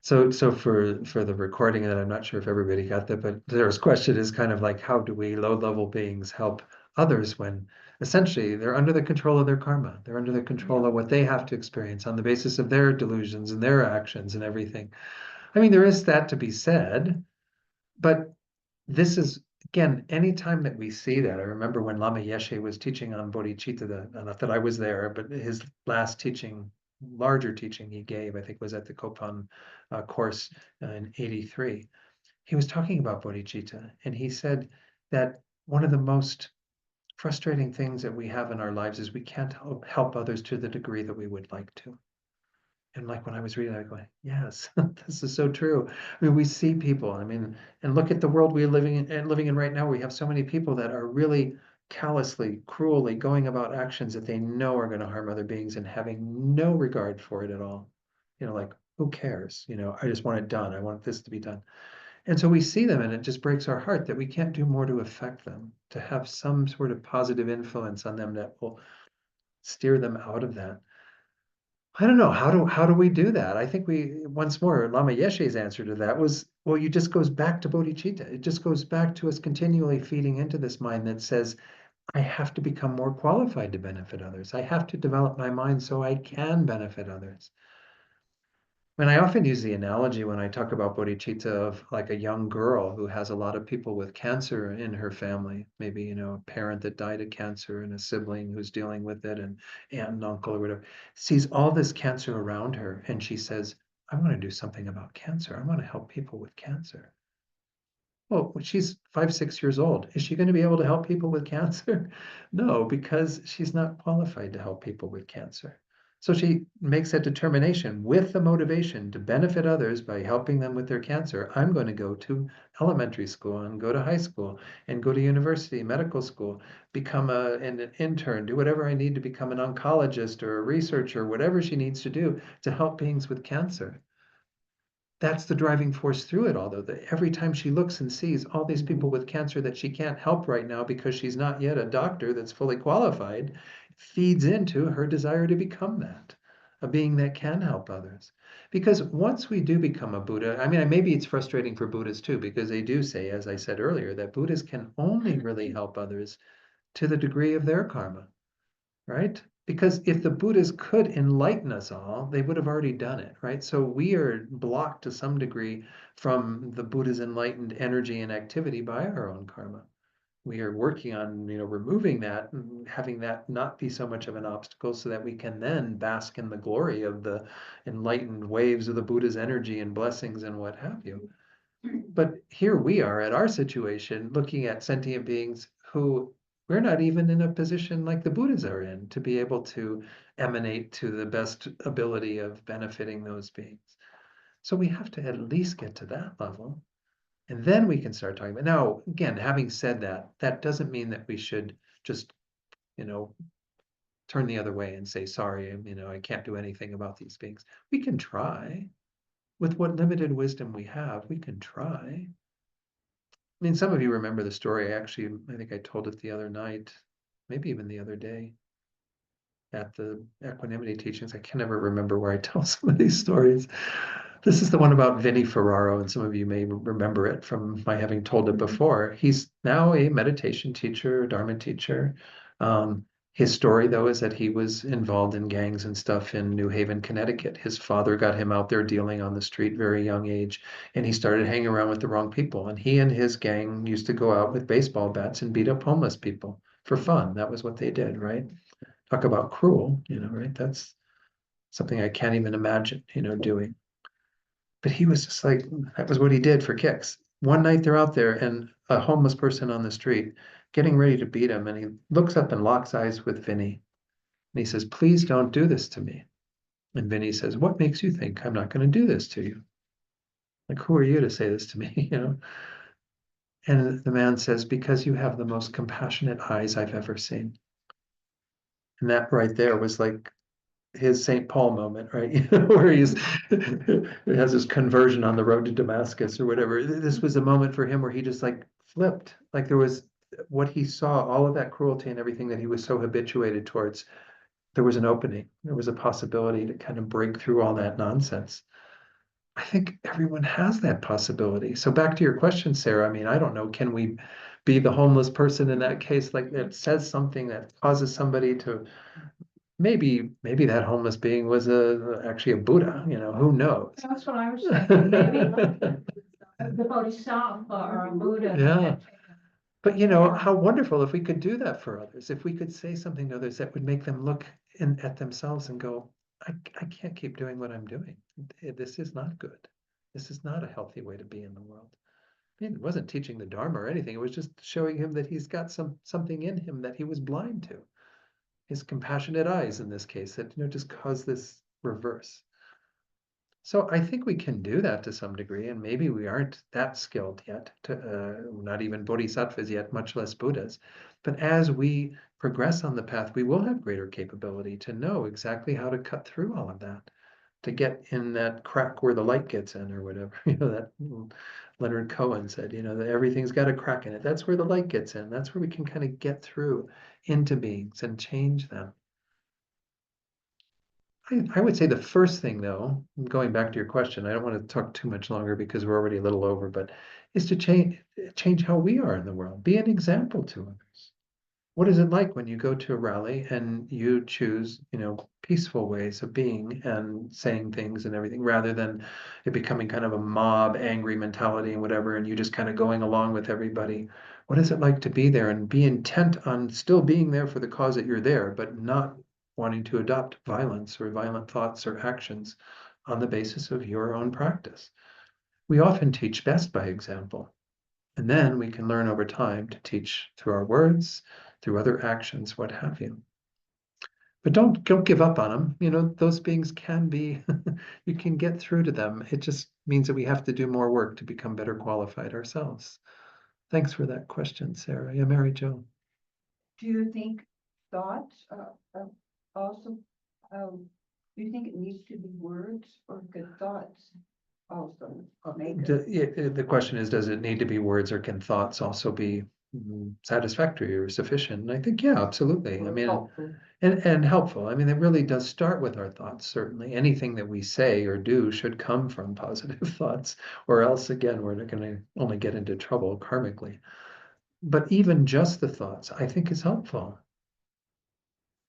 Speaker 1: So for the recording, and I'm not sure if everybody got that, but Sarah's question is kind of like, how do we low-level beings help others when essentially they're under the control of their karma? They're under the control of what they have to experience on the basis of their delusions and their actions and everything. I mean, there is that to be said, but this is, again, anytime that we see that, I remember when Lama Yeshe was teaching on bodhicitta, not that I was there, but his last teaching, larger teaching he gave, I think was at the Kopan course in '83. He was talking about bodhicitta, and he said, that one of the most frustrating things that we have in our lives is we can't help others to the degree that we would like to. And like when I was reading, I go, yes, this is so true. I mean, we see people. I mean, and look at the world we're living in right now. We have so many people that are really callously, cruelly going about actions that they know are going to harm other beings and having no regard for it at all. Like, who cares? I just want it done. I want this to be done. And so we see them, and it just breaks our heart that we can't do more to affect them, to have some sort of positive influence on them that will steer them out of that. I don't know. How do we do that? I think once more, Lama Yeshe's answer to that was, well, you just goes back to bodhicitta. It just goes back to us continually feeding into this mind that says, I have to become more qualified to benefit others. I have to develop my mind so I can benefit others. And I often use the analogy when I talk about bodhicitta of like a young girl who has a lot of people with cancer in her family. Maybe, a parent that died of cancer and a sibling who's dealing with it and aunt and uncle or whatever, sees all this cancer around her. And she says, I want to do something about cancer. I want to help people with cancer. Well, when she's 5, 6 years old, is she going to be able to help people with cancer? No, because she's not qualified to help people with cancer. So she makes that determination with the motivation to benefit others by helping them with their cancer. I'm going to go to elementary school and go to high school and go to university, medical school, become an intern, do whatever I need to become an oncologist or a researcher, whatever she needs to do to help beings with cancer. That's the driving force through it all, though, that every time she looks and sees all these people with cancer that she can't help right now because she's not yet a doctor that's fully qualified, feeds into her desire to become that, a being that can help others. Because once we do become a Buddha, I mean, maybe it's frustrating for Buddhas too, because they do say, as I said earlier, that Buddhas can only really help others to the degree of their karma, right? Because if the Buddhas could enlighten us all, they would have already done it, right? So we are blocked to some degree from the Buddha's enlightened energy and activity by our own karma. We are working on, removing that and having that not be so much of an obstacle so that we can then bask in the glory of the enlightened waves of the Buddha's energy and blessings and what have you. But here we are at our situation looking at sentient beings who we're not even in a position like the Buddhas are in to be able to emanate to the best ability of benefiting those beings. So we have to at least get to that level. And then we can start talking about. Now, again, having said that, that doesn't mean that we should just, turn the other way and say, sorry, I can't do anything about these beings. We can try. With what limited wisdom we have, we can try. I mean, some of you remember the story. I think I told it the other night, maybe even the other day at the equanimity teachings. I can never remember where I tell some of these stories. This is the one about Vinnie Ferraro, and some of you may remember it from my having told it before. He's now a meditation teacher, a Dharma teacher. His story, though, is that he was involved in gangs and stuff in New Haven, Connecticut. His father got him out there dealing on the street very young age, and he started hanging around with the wrong people. And he and his gang used to go out with baseball bats and beat up homeless people for fun. That was what they did, right? Talk about cruel, right? That's something I can't even imagine, doing. But he was just like, that was what he did for kicks. One night they're out there and a homeless person on the street getting ready to beat him. And he looks up and locks eyes with Vinny. And he says, please don't do this to me. And Vinny says, what makes you think I'm not going to do this to you? Like, who are you to say this to me? And the man says, because you have the most compassionate eyes I've ever seen. And that right there was like his St. Paul moment, right? Where he has his conversion on the road to Damascus or whatever. This was a moment for him where he just like flipped. Like there was what he saw, all of that cruelty and everything that he was so habituated towards. There was an opening. There was a possibility to kind of break through all that nonsense. I think everyone has that possibility. So back to your question, Sarah, I mean, I don't know, can we be the homeless person in that case, like that says something that causes somebody to maybe that homeless being was actually a Buddha, who knows?
Speaker 2: That's what I was thinking, maybe the Bodhisattva or a Buddha.
Speaker 1: Yeah. But how wonderful if we could do that for others, if we could say something to others that would make them look at themselves and go, I can't keep doing what I'm doing. This is not good. This is not a healthy way to be in the world. It wasn't teaching the Dharma or anything. It was just showing him that he's got something in him that he was blind to. His compassionate eyes in this case that just caused this reverse. So I think we can do that to some degree, and maybe we aren't that skilled yet, not even bodhisattvas yet, much less Buddhas. But as we progress on the path, we will have greater capability to know exactly how to cut through all of that, to get in that crack where the light gets in or whatever. That Leonard Cohen said, that everything's got a crack in it. That's where the light gets in. That's where we can kind of get through into beings and change them. I would say the first thing, though, going back to your question, I don't want to talk too much longer because we're already a little over, but is to change how we are in the world. Be an example to others. What is it like when you go to a rally and you choose, peaceful ways of being and saying things and everything, rather than it becoming kind of a mob, angry mentality and whatever, and you just kind of going along with everybody? What is it like to be there and be intent on still being there for the cause that you're there, but not wanting to adopt violence or violent thoughts or actions on the basis of your own practice? We often teach best by example. And then we can learn over time to teach through our words, through other actions, what have you. But don't give up on them. Those beings can be, you can get through to them. It just means that we have to do more work to become better qualified ourselves. Thanks for that question, Sarah. Yeah, Mary Jo.
Speaker 5: Do you think thoughts also, do you think it needs to be words, or could thoughts also make it?
Speaker 1: The question is, does it need to be words, or can thoughts also be satisfactory or sufficient? And I think, yeah, absolutely. I mean,
Speaker 5: helpful?
Speaker 1: and helpful. I mean, it really does start with our thoughts, certainly. Anything that we say or do should come from positive thoughts, or else, again, we're going to only get into trouble karmically. But even just the thoughts, I think, is helpful.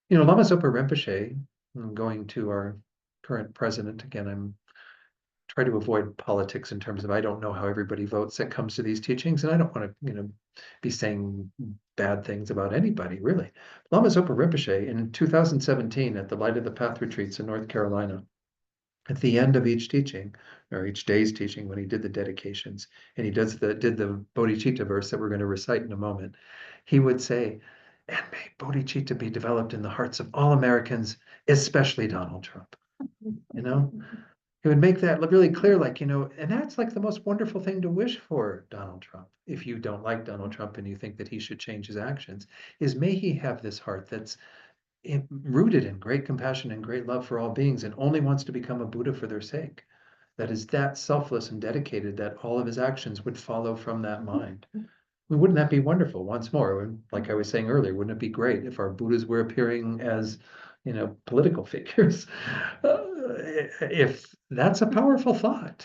Speaker 1: Lama Zopa Rinpoche, going to our current president, again, I'm try to avoid politics in terms of I don't know how everybody votes that comes to these teachings, and I don't want to, be saying bad things about anybody, really. Lama Zopa Rinpoche in 2017 at the Light of the Path retreats in North Carolina, at the end of each teaching, or each day's teaching, when he did the dedications, and he did the Bodhicitta verse that we're going to recite in a moment, he would say, "And may bodhicitta be developed in the hearts of all Americans, especially Donald Trump." It would make that look really clear, and that's like the most wonderful thing to wish for Donald Trump. If you don't like Donald Trump and you think that he should change his actions, is may he have this heart that's rooted in great compassion and great love for all beings and only wants to become a Buddha for their sake. That is that selfless and dedicated that all of his actions would follow from that mind. Wouldn't that be wonderful? Once more, like I was saying earlier, wouldn't it be great if our Buddhas were appearing as, political figures? If that's a powerful thought,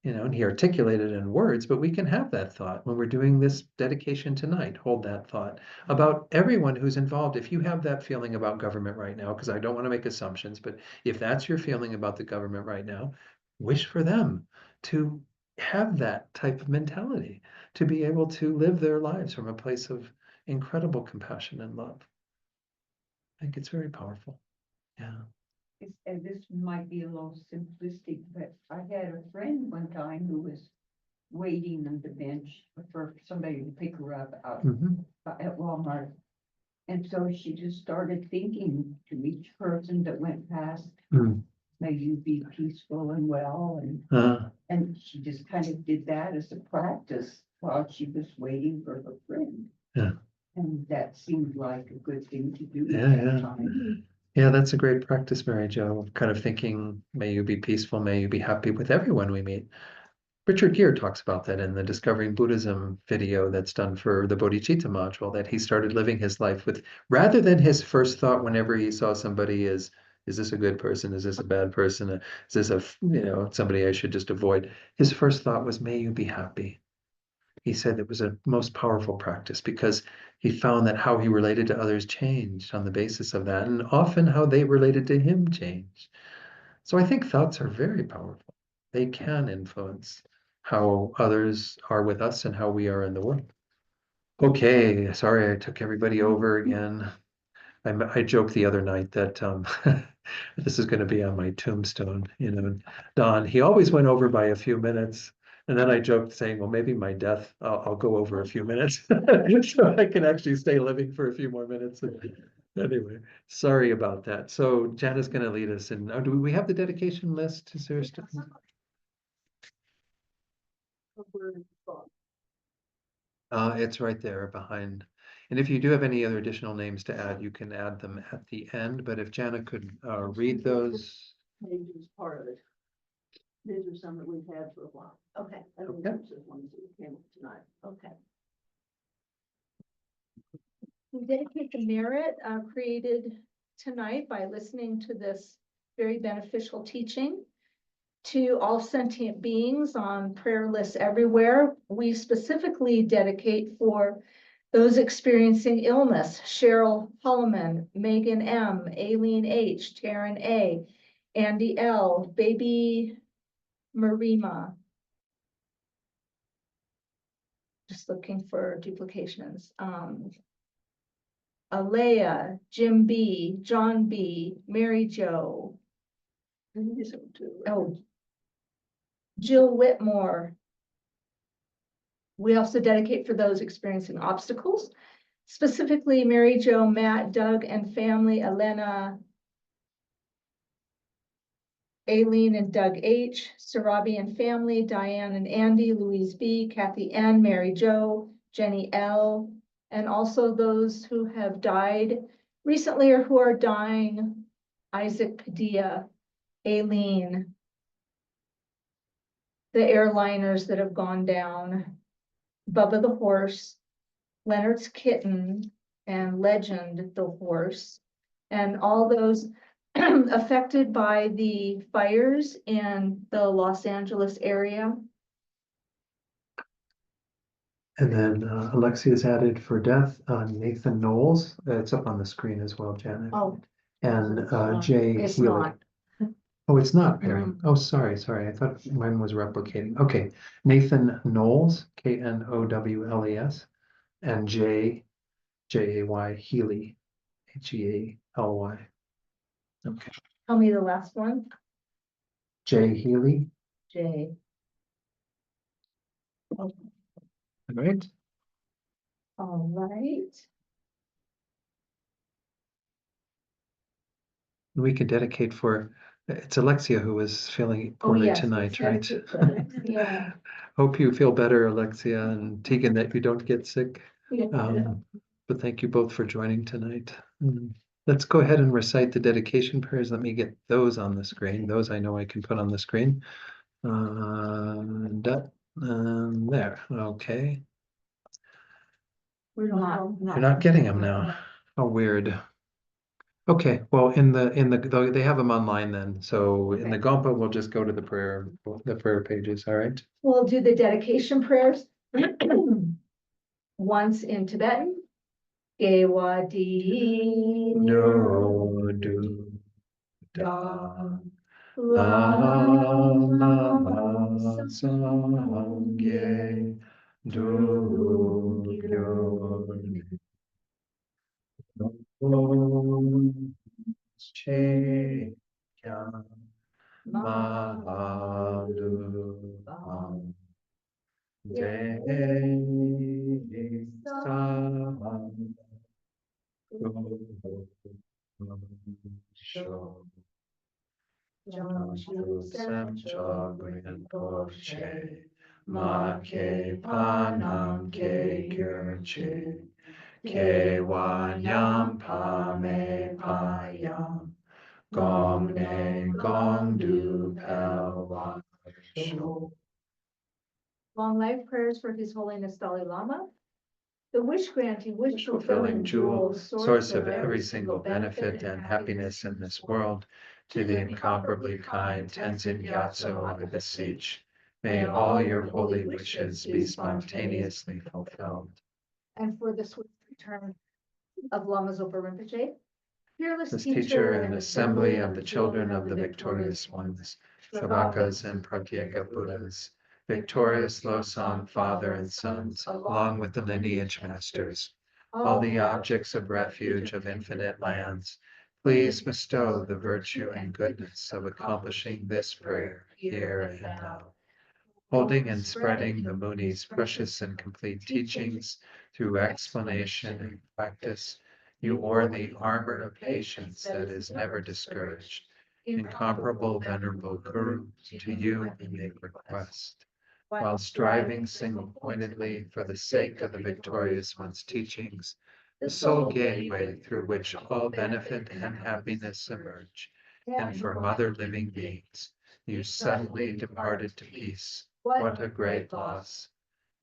Speaker 1: and he articulated it in words, but we can have that thought when we're doing this dedication tonight. Hold that thought about everyone who's involved. If you have that feeling about government right now, because I don't want to make assumptions, but if that's your feeling about the government right now, wish for them to have that type of mentality, to be able to live their lives from a place of incredible compassion and love. I think it's very powerful. Yeah.
Speaker 5: And this might be a little simplistic, but I had a friend one time who was waiting on the bench for somebody to pick her up out at Walmart. And so she just started thinking to each person that went past, may you be peaceful and well. And she just kind of did that as a practice while she was waiting for her friend.
Speaker 1: Yeah.
Speaker 5: And that seemed like a good thing to do
Speaker 1: Yeah,
Speaker 5: at that
Speaker 1: yeah.
Speaker 5: time.
Speaker 1: Yeah, that's a great practice, Mary Jo. Kind of thinking, may you be peaceful, may you be happy with everyone we meet. Richard Gere talks about that in the Discovering Buddhism video that's done for the Bodhicitta module, that he started living his life with, rather than his first thought whenever he saw somebody is this a good person? Is this a bad person? Is this somebody I should just avoid? His first thought was, may you be happy. He said it was a most powerful practice because he found that how he related to others changed on the basis of that, and often how they related to him changed. So I think thoughts are very powerful. They can influence how others are with us and how we are in the world. Okay, sorry I took everybody over again. I joked the other night that this is going to be on my tombstone. Don, he always went over by a few minutes. And then I joked saying, well, maybe my death, I'll go over a few minutes. So I can actually stay living for a few more minutes. Anyway, sorry about that. So Jana's gonna lead us in, oh, do we have the dedication list? Is there stuff? It's right there behind. And if you do have any other additional names to add, you can add them at the end, but if Jana could read those.
Speaker 6: Maybe it's part of it. These are some that we've had for a while.
Speaker 4: Okay,
Speaker 6: And
Speaker 1: Okay.
Speaker 6: these are ones that came up tonight.
Speaker 4: okay. We dedicate the merit created tonight by listening to this very beneficial teaching to all sentient beings on prayer lists everywhere. We specifically dedicate for those experiencing illness: Cheryl Holloman, Megan M, Aileen H, Taryn A, Andy L, Baby Marima. Just looking for duplications. Alea, Jim B, John B, Mary Jo,
Speaker 6: And these are two.
Speaker 4: oh, Jill Whitmore. We also dedicate for those experiencing obstacles, specifically Mary Jo, Matt, Doug, and family, Elena, Aileen and Doug H, Sarabi and family, Diane and Andy, Louise B, Kathy N, Mary Jo, Jenny L, and also those who have died recently or who are dying: Isaac Padilla, Aileen, the airliners that have gone down, Bubba the horse, Leonard's kitten, and Legend the horse, and all those affected by the fires in the Los Angeles area.
Speaker 1: And then Alexia's added for death, Nathan Knowles, it's up on the screen as well, Janet.
Speaker 4: Oh,
Speaker 1: And Jay
Speaker 4: it's
Speaker 1: Healy.
Speaker 4: not.
Speaker 1: Oh, it's not Perry. Oh, sorry. I thought mine was replicating. Okay, Nathan Knowles, Knowles, and Jay Healy, Healy. Okay,
Speaker 4: Tell me the last one.
Speaker 1: Jay Healy.
Speaker 4: J.
Speaker 1: All right.
Speaker 4: All right.
Speaker 1: We could dedicate for, it's Alexia who was feeling
Speaker 4: Oh,
Speaker 1: poorly
Speaker 4: yes,
Speaker 1: tonight,
Speaker 4: let's
Speaker 1: right?
Speaker 4: dedicate for- Yeah.
Speaker 1: Hope you feel better, Alexia, and Tegan, that you don't get sick. But thank you both for joining tonight. Let's go ahead and recite the dedication prayers. Let me get those on the screen. Those I know I can put on the screen. There, okay.
Speaker 6: We're not.
Speaker 1: You're not getting them now. How weird. Okay, well, they have them online then. So in the Gompa, we'll just go to the prayer pages, all right?
Speaker 4: We'll do the dedication prayers. Once in Tibetan. Gewadi
Speaker 1: No do da
Speaker 4: Lama
Speaker 1: Sangye do Che Kya Mahalu De Sam Sho Sam Chogrin Porche Ma Ke Panam Ke Gurche Ke Wanyam Pame Payam Gom Ne Gom Du Pel Sho.
Speaker 4: Long life prayers for His Holiness Dalai Lama. The wish granting, wish
Speaker 1: Fulfilling jewel, source of every single benefit and happiness in this world, to the incomparably kind Tenzin Gyatso, I beseech. May all your holy wishes be spontaneously fulfilled.
Speaker 4: And for the swift return of Lama Zopa Rinpoche, fearless
Speaker 1: This
Speaker 4: teacher
Speaker 1: teacher and assembly of the children of the victorious ones, Shravakas and Pratyeka Buddhas, victorious Losang Father and Sons, along with the lineage masters, all the objects of refuge of infinite lands, please bestow the virtue and goodness of accomplishing this prayer here and now. holding and spreading the Muni's precious and complete teachings through explanation and practice. You wore the armor of patience that is never discouraged. Incomparable venerable Guru, to you we make request. While striving single-pointedly for the sake of the victorious one's teachings, the sole gateway through which all benefit and happiness emerge, and for other living beings, you suddenly departed to peace. What a great loss!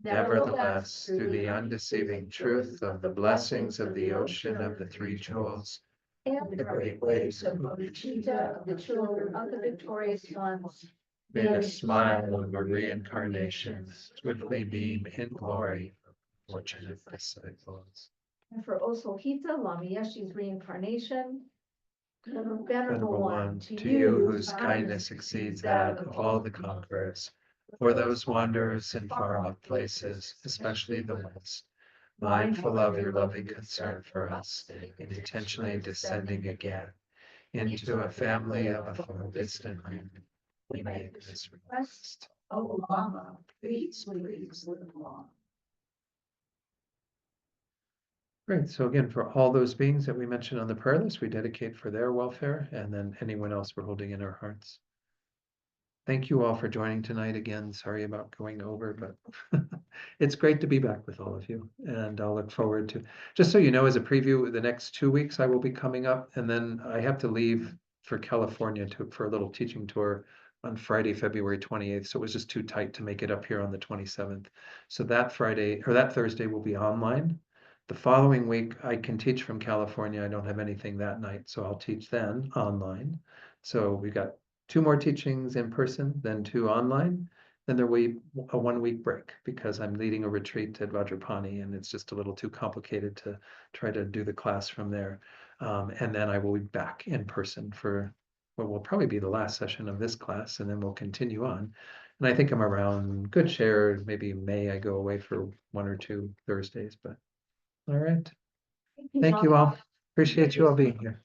Speaker 1: Nevertheless, through the undeceiving truth of the blessings of the ocean of the three jewels,
Speaker 4: And the great waves of Bodhicitta of the children of the victorious ones,
Speaker 1: may the smile of a reincarnation swiftly beam in glory for fortunate disciples.
Speaker 4: and for Osohita Lama Yeshe's reincarnation, the
Speaker 1: Venerable One, to you whose kindness exceeds that of all the conquerors, for those wanderers in far-off places, especially the West, mindful of your loving concern for us, in intentionally descending again into a family of a far distant land, we make this request.
Speaker 4: O Lama, please live long.
Speaker 1: Great. So again, for all those beings that we mentioned on the prayer list, we dedicate for their welfare, and then anyone else we're holding in our hearts. Thank you all for joining tonight. Again, sorry about going over, but it's great to be back with all of you. And I'll look forward to, just so you know, as a preview, the next 2 weeks I will be coming up, and then I have to leave for California for a little teaching tour on Friday, February 28th. So it was just too tight to make it up here on the 27th. So that Friday or that Thursday will be online. The following week, I can teach from California. I don't have anything that night, so I'll teach then online. So we got 2 more teachings in person, then 2 online. Then there will be a 1-week break because I'm leading a retreat at Vajrapani, and it's just a little too complicated to try to do the class from there. And then I will be back in person for what will probably be the last session of this class, and then we'll continue on. And I think I'm around good share, maybe May I go away for 1 or 2 Thursdays, but all right. Thank you all. Appreciate you all being here.